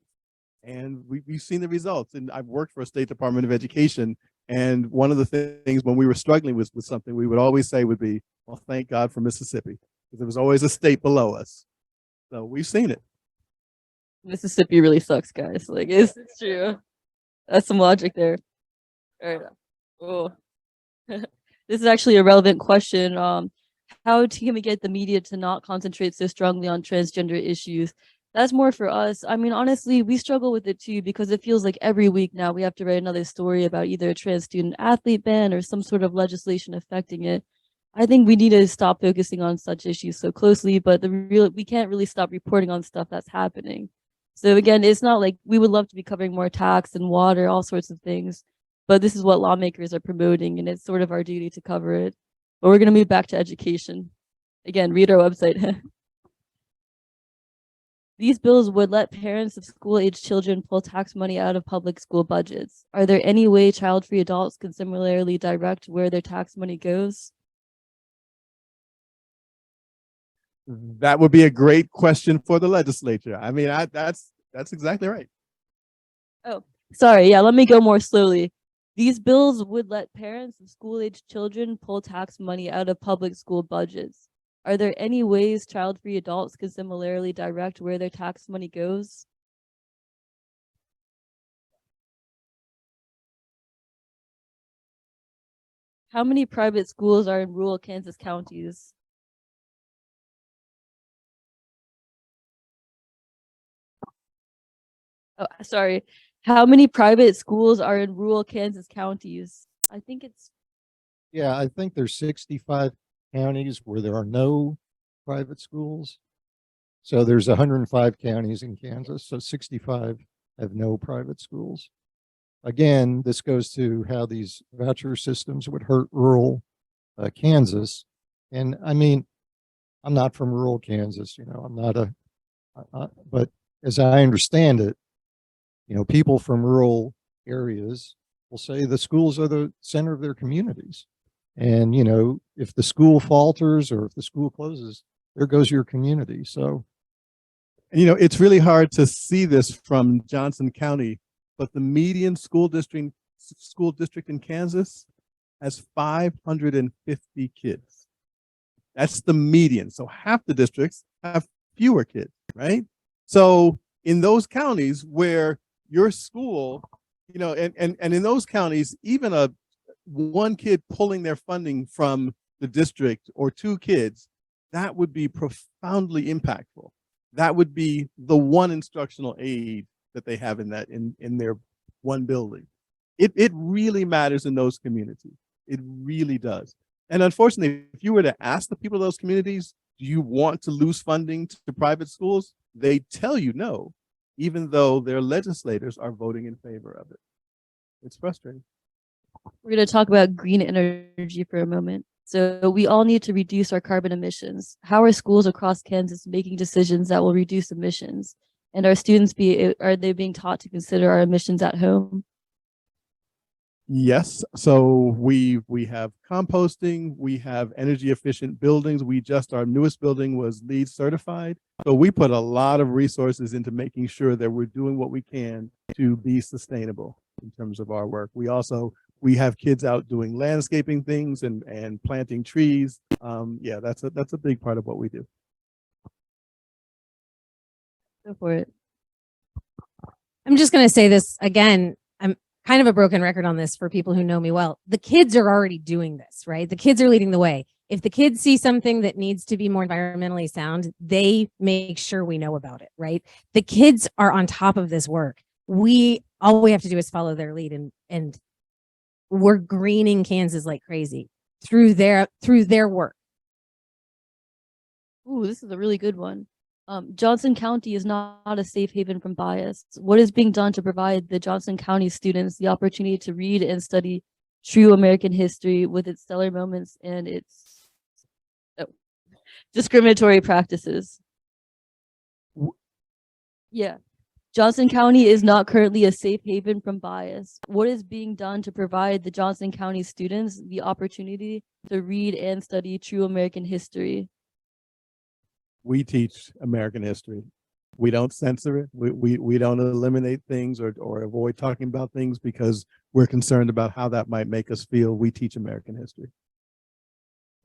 And we've seen the results. And I've worked for a state department of education. And one of the things when we were struggling with something, we would always say would be, well, thank God for Mississippi, because there was always a state below us. So we've seen it. Mississippi really sucks, guys. Like, it's true. That's some logic there. All right. Oh. This is actually a relevant question. How can we get the media to not concentrate so strongly on transgender issues? That's more for us. I mean, honestly, we struggle with it too, because it feels like every week now we have to write another story about either a trans student athlete ban or some sort of legislation affecting it. I think we need to stop focusing on such issues so closely, but we can't really stop reporting on stuff that's happening. So again, it's not like we would love to be covering more tax and water, all sorts of things, but this is what lawmakers are promoting, and it's sort of our duty to cover it. But we're going to move back to education. Again, read our website. These bills would let parents of school-aged children pull tax money out of public school budgets. Are there any way child-free adults can similarly direct where their tax money goes? That would be a great question for the legislature. I mean, that's exactly right. Oh, sorry. Yeah, let me go more slowly. These bills would let parents of school-aged children pull tax money out of public school budgets. Are there any ways child-free adults can similarly direct where their tax money goes? How many private schools are in rural Kansas counties? Oh, sorry. How many private schools are in rural Kansas counties? I think it's Yeah, I think there's 65 counties where there are no private schools. So there's 105 counties in Kansas, so 65 have no private schools. Again, this goes to how these voucher systems would hurt rural Kansas. And I mean, I'm not from rural Kansas, you know, I'm not but as I understand it, you know, people from rural areas will say the schools are the center of their communities. And, you know, if the school falters or if the school closes, there goes your community. So, You know, it's really hard to see this from Johnson County, but the median school district in Kansas has 550 kids. That's the median. So half the districts have fewer kids, right? So in those counties where your school, you know, and in those counties, even one kid pulling their funding from the district or two kids, that would be profoundly impactful. That would be the one instructional aid that they have in their one building. It really matters in those communities. It really does. And unfortunately, if you were to ask the people of those communities, do you want to lose funding to private schools? They tell you no, even though their legislators are voting in favor of it. It's frustrating. We're going to talk about green energy for a moment. So we all need to reduce our carbon emissions. How are schools across Kansas making decisions that will reduce emissions? And are they being taught to consider our emissions at home? Yes. So we have composting, we have energy efficient buildings. Our newest building was LEED certified. So we put a lot of resources into making sure that we're doing what we can to be sustainable in terms of our work. We have kids out doing landscaping things and planting trees. Yeah, that's a big part of what we do. Go for it. I'm just going to say this again. I'm kind of a broken record on this for people who know me well. The kids are already doing this, right? The kids are leading the way. If the kids see something that needs to be more environmentally sound, they make sure we know about it, right? The kids are on top of this work. All we have to do is follow their lead, and we're greening Kansas like crazy through their work. Ooh, this is a really good one. Johnson County is not a safe haven from bias. What is being done to provide the Johnson County students the opportunity to read and study true American history with its stellar moments and its discriminatory practices? Yeah. Johnson County is not currently a safe haven from bias. What is being done to provide the Johnson County students the opportunity to read and study true American history? We teach American history. We don't censor it. We don't eliminate things or avoid talking about things because we're concerned about how that might make us feel. We teach American history.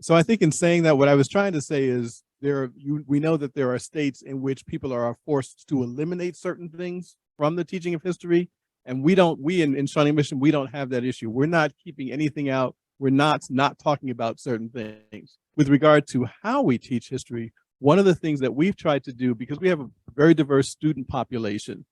So I think in saying that, what I was trying to say is we know that there are states in which people are forced to eliminate certain things from the teaching of history. And we in Shawnee Mission, we don't have that issue. We're not keeping anything out we're not talking about certain things. With regard to how we teach history, one of the things that we've tried to do, because we have a very diverse student population,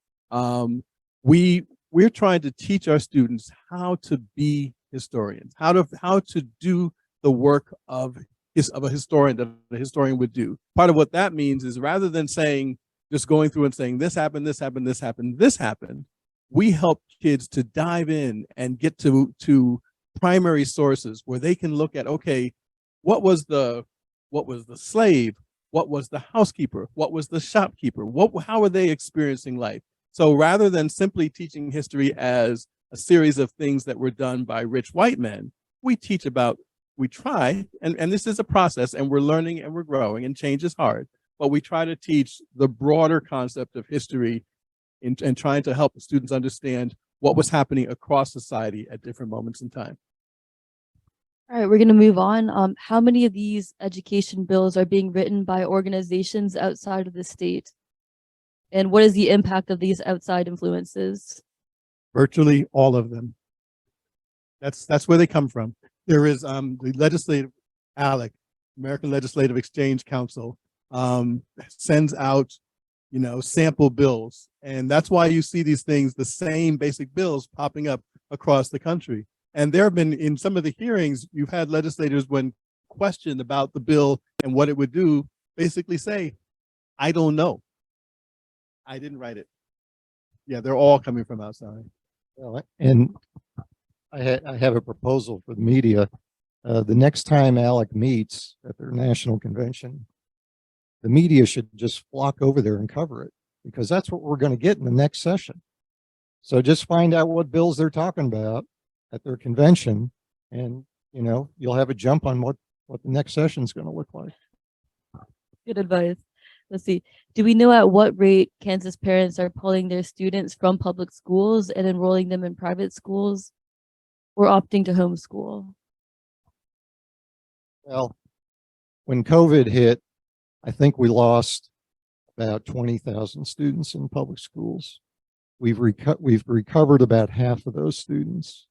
we're trying to teach our students how to be historians, how to do the work of a historian that a historian would do. Part of what that means is, rather than saying, just going through and saying this happened, this happened, this happened, this happened, we help kids to dive in and get to primary sources where they can look at, okay, what was the slave, what was the housekeeper, what was the shopkeeper, how are they experiencing life? So rather than simply teaching history as a series of things that were done by rich white men, we try, and this is a process, and we're learning and we're growing, and change is hard, but we try to teach the broader concept of history and trying to help the students understand what was happening across society at different moments in time. All right, we're going to move on. How many of these education bills are being written by organizations outside of the state? And what is the impact of these outside influences? Virtually all of them. That's where they come from. There is the legislative ALEC, American Legislative Exchange Council, sends out, sample bills. And that's why you see these things, the same basic bills popping up across the country. And there have been, in some of the hearings, you've had legislators, when questioned about the bill and what it would do, basically say, I don't know. I didn't write it. Yeah, they're all coming from outside. Well, and I have a proposal for the media. The next time ALEC meets at their national convention, the media should just flock over there and cover it, because that's what we're going to get in the next session. So just find out what bills they're talking about at their convention, and you'll have a jump on what the next session is going to look like. Good advice. Let's see. Do we know at what rate Kansas parents are pulling their students from public schools and enrolling them in private schools, or opting to homeschool? Well, when COVID hit, I think we lost about 20,000 students in public schools. We've recovered about half of those students.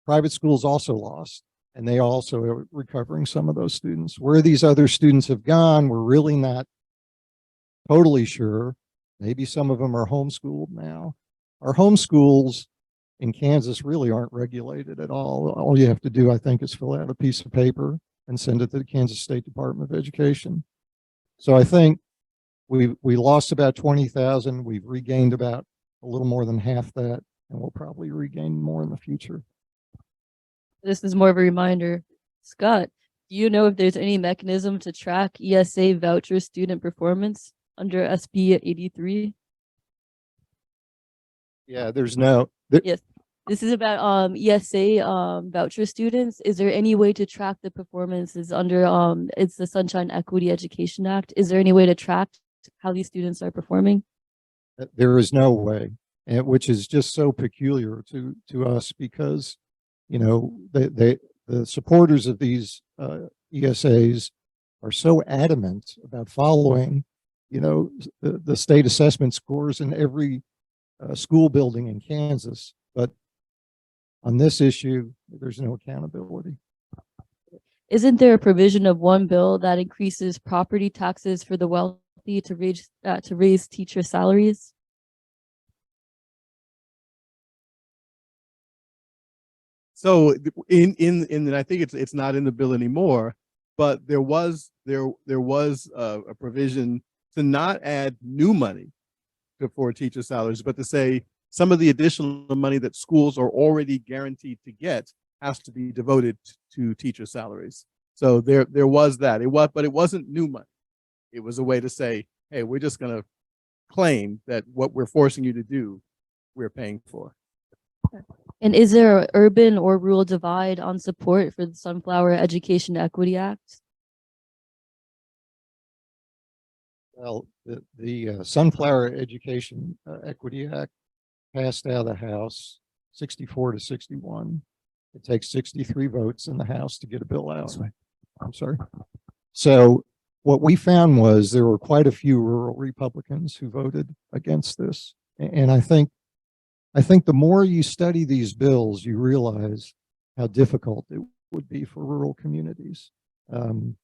Private schools also lost, and they also are recovering some of those students. Where these other students have gone, we're really not totally sure. Maybe some of them are homeschooled now. Our homeschools in Kansas really aren't regulated at all. All you have to do, I think, is fill out a piece of paper and send it to the Kansas State Department of Education. So I think we lost about 20,000. We've regained about a little more than half that, and we'll probably regain more in the future. This is more of a reminder. Scott, do you know if there's any mechanism to track ESA voucher student performance under SB 83? Yeah, there's no. Yes. This is about ESA voucher students. Is there any way to track the performances under it's the Sunshine Equity Education Act? Is there any way to track how these students are performing? There is no way, which is just so peculiar to us, because the supporters of these ESAs are so adamant about following the state assessment scores in every school building in Kansas, but on this issue, there's no accountability. Isn't there a provision of one bill that increases property taxes for the wealthy to raise teacher salaries? So I think it's not in the bill anymore, but there was a provision to not add new money for teacher salaries, but to say some of the additional money that schools are already guaranteed to get has to be devoted to teacher salaries. So there was that. But it wasn't new money. It was a way to say, hey, we're just going to claim that what we're forcing you to do, we're paying for. And is there an urban or rural divide on support for the Sunflower Education Equity Act? Well, the Sunflower Education Equity Act passed out of the House 64 to 61. It takes 63 votes in the House to get a bill out. Right. I'm sorry. So what we found was there were quite a few rural Republicans who voted against this. And I think the more you study these bills, you realize how difficult it would be for rural communities. And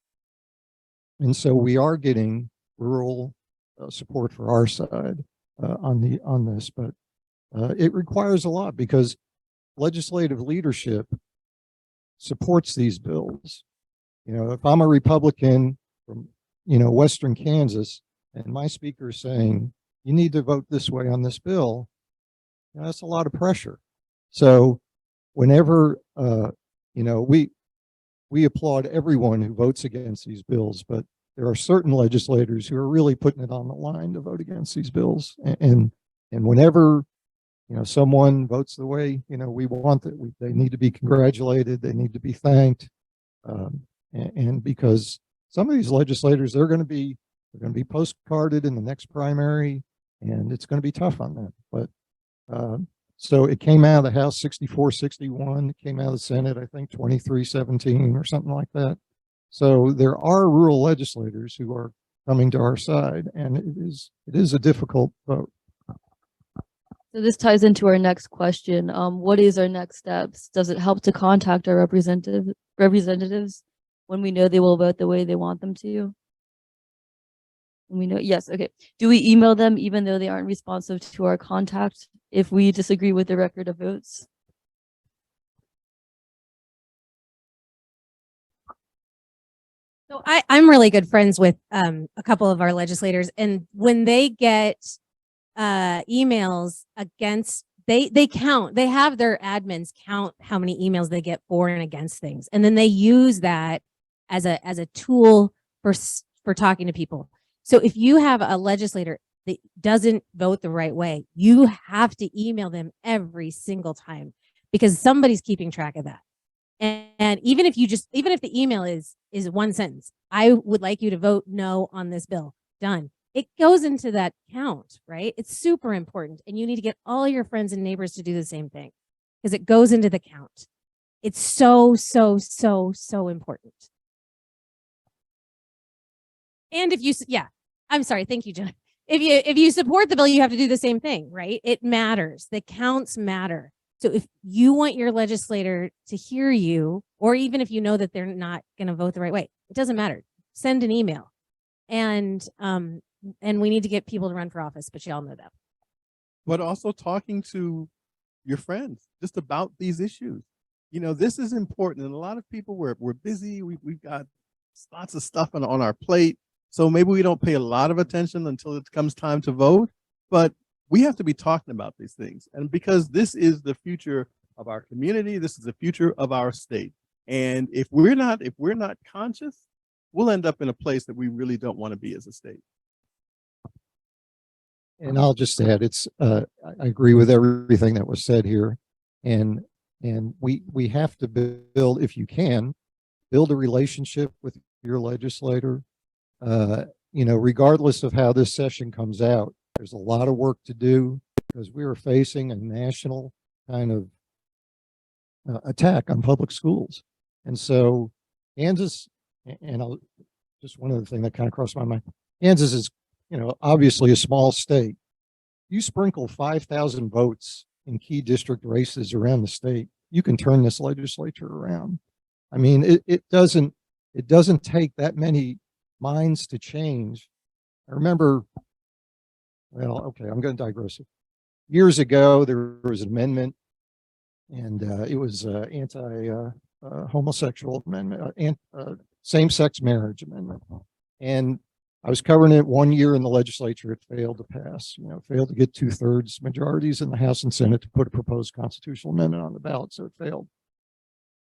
so we are getting rural support for our side on this, but it requires a lot because legislative leadership supports these bills. You know, if I'm a Republican from, you know, Western Kansas, and my speaker is saying, you need to vote this way on this bill, you know, that's a lot of pressure. So whenever, you know, we applaud everyone who votes against these bills, but there are certain legislators who are really putting it on the line to vote against these bills. And whenever, you know, someone votes the way, you know, we want that, they need to be congratulated, they need to be thanked. And because some of these legislators, they're going to be postcarded in the next primary, and it's going to be tough on them. But so it came out of the House 64-61, it came out of the Senate, I think 23-17 or something like that. So there are rural legislators who are coming to our side, and it is a difficult vote. So this ties into our next question. What is our next steps? Does it help to contact our representatives when we know they will vote the way they want them to? When we know, yes, okay. Do we email them even though they aren't responsive to our contact if we disagree with the record of votes? So I'm really good friends with a couple of our legislators, and when they get emails against, they count, they have their admins count how many emails they get for and against things, and then they use that as a tool for talking to people. So if you have a legislator that doesn't vote the right way, you have to email them every single time because somebody's keeping track of that. And even if the email is one sentence, I would like you to vote no on this bill, done. It goes into that count, right? It's super important. And you need to get all your friends and neighbors to do the same thing because it goes into the count. It's so, so, so, so important. And if you, yeah, I'm sorry. Thank you, John. If you support the bill, you have to do the same thing, right? It matters. The counts matter. So if you want your legislator to hear you, or even if you know that they're not going to vote the right way, it doesn't matter. Send an email. And we need to get people to run for office, but you all know that. But also talking to your friends just about these issues. You know, this is important. And a lot of people, we're busy. We've got lots of stuff on our plate. So maybe we don't pay a lot of attention until it comes time to vote. But we have to be talking about these things. And because this is the future of our community, this is the future of our state. And if we're not conscious, we'll end up in a place that we really don't want to be as a state. And I'll just add, I agree with everything that was said here. And we have to build, if you can, build a relationship with your legislator. You know, regardless of how this session comes out, there's a lot of work to do because we are facing a national kind of attack on public schools. And so Kansas, and just one other thing that kind of crossed my mind, Kansas is, you know, obviously a small state. You sprinkle 5,000 votes in key district races around the state, you can turn this legislature around. I mean, it doesn't take that many minds to change. I remember, well, okay, I'm going to digress. Years ago, there was an amendment, and it was anti-homosexual amendment, same-sex marriage amendment. And I was covering it 1 year in the legislature. It failed to pass, you know, failed to get 2/3 majorities in the House and Senate to put a proposed constitutional amendment on the ballot. So it failed.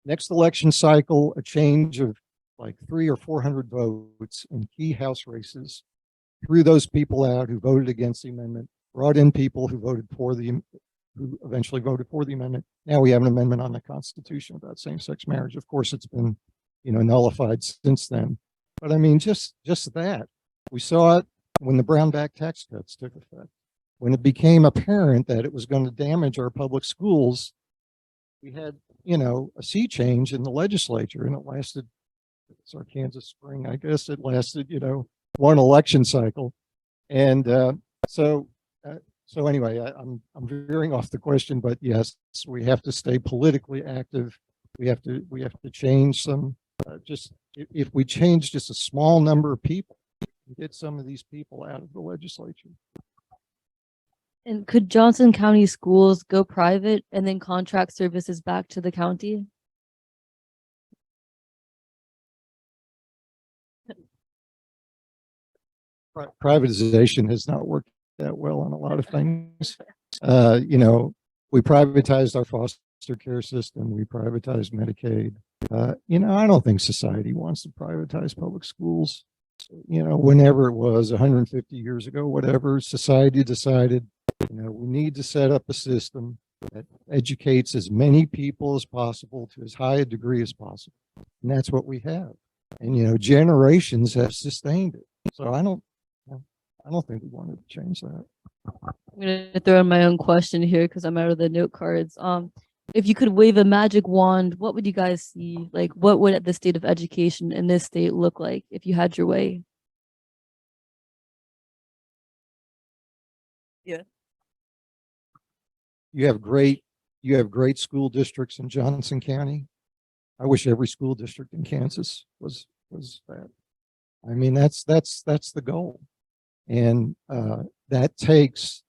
Next election cycle, a change of like 300 or 400 votes in key House races, threw those people out who voted against the amendment, brought in people who who eventually voted for the amendment. Now we have an amendment on the Constitution about same-sex marriage. Of course, it's been, you know, nullified since then. But I mean, just that. We saw it when the Brownback tax cuts took effect. When it became apparent that it was going to damage our public schools, we had, you know, a sea change in the legislature, and it lasted, it's our Kansas spring, I guess. It lasted, you know, one election cycle. And so anyway, I'm veering off the question, but yes, we have to stay politically active We have to change some, if we change just a small number of people, get some of these people out of the legislature. And could Johnson County schools go private and then contract services back to the county? Privatization has not worked that well on a lot of things. You know, we privatized our foster care system. We privatized Medicaid. You know, I don't think society wants to privatize public schools. You know, whenever it was 150 years ago, whatever, society decided, you know, we need to set up a system that educates as many people as possible to as high a degree as possible. And that's what we have. And, you know, generations have sustained it. So I don't think we wanted to change that. I'm gonna throw in my own question here because I'm out of the note cards. If you could wave a magic wand, what would you guys see? Like, what would the state of education in this state look like if you had your way? You have great school districts in Johnson County. I wish every school district in Kansas was that. I mean, that's the goal. And that takes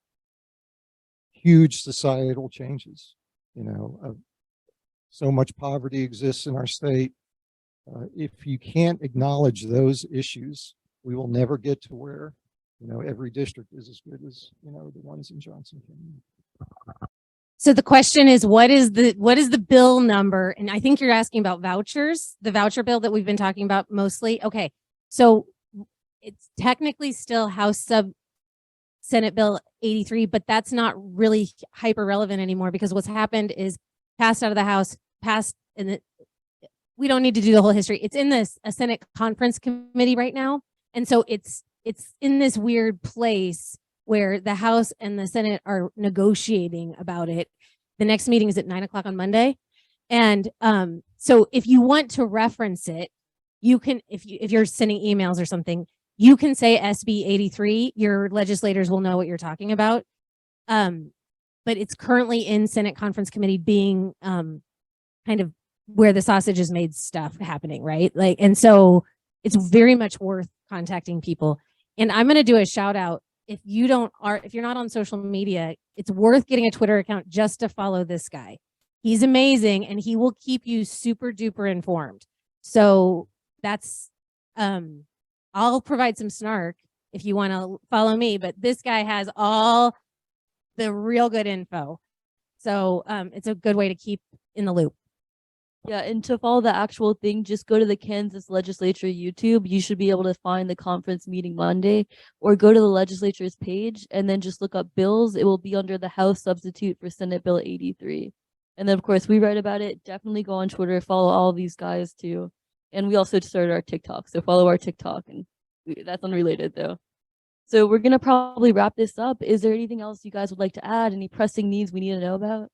huge societal changes. You know, so much poverty exists in our state. If you can't acknowledge those issues, we will never get to where, you know, every district is as good as, you know, the ones in Johnson County. So the question is, what is the bill number? And I think you're asking about vouchers, the voucher bill that we've been talking about mostly. Okay. So it's technically still Senate Bill 83, but that's not really hyper relevant anymore because what's happened is passed out of the House, we don't need to do the whole history. It's in a Senate conference committee right now. And so it's in this weird place where the House and the Senate are negotiating about it. The next meeting is at 9 o'clock on Monday. And so if you want to reference it, you can, if you're sending emails or something, you can say SB 83. Your legislators will know what you're talking about. But it's currently in Senate Conference Committee being kind of where the sausage is made stuff happening, right? Like, and so it's very much worth contacting people. And I'm going to do a shout out. If you're not on social media, it's worth getting a Twitter account just to follow this guy. He's amazing and he will keep you super duper informed. So that's, I'll provide some snark if you want to follow me, but this guy has all the real good info. So it's a good way to keep in the loop. Yeah, and to follow the actual thing, just go to the Kansas Legislature YouTube. You should be able to find the conference meeting Monday, or go to the legislature's page and then just look up bills. It will be under the House substitute for Senate Bill 83. And then, of course, we write about it. Definitely go on Twitter, follow all these guys too. And we also started our TikTok, so follow our TikTok. And that's unrelated though. So we're going to probably wrap this up. Is there anything else you guys would like to add? Any pressing needs we need to know about?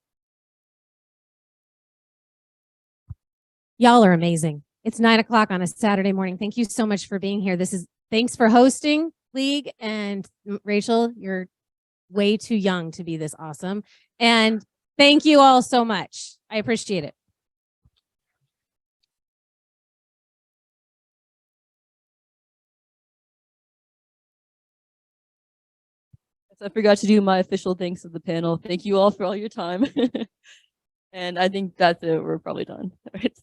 Y'all are amazing. It's 9 o'clock on a Saturday morning. Thank you so much for being here. Thanks for hosting League, and Rachel, you're way too young to be this awesome. And thank you all so much. I appreciate it. I forgot to do my official thanks to the panel. Thank you all for all your time. And I think that's it. We're probably done. All right.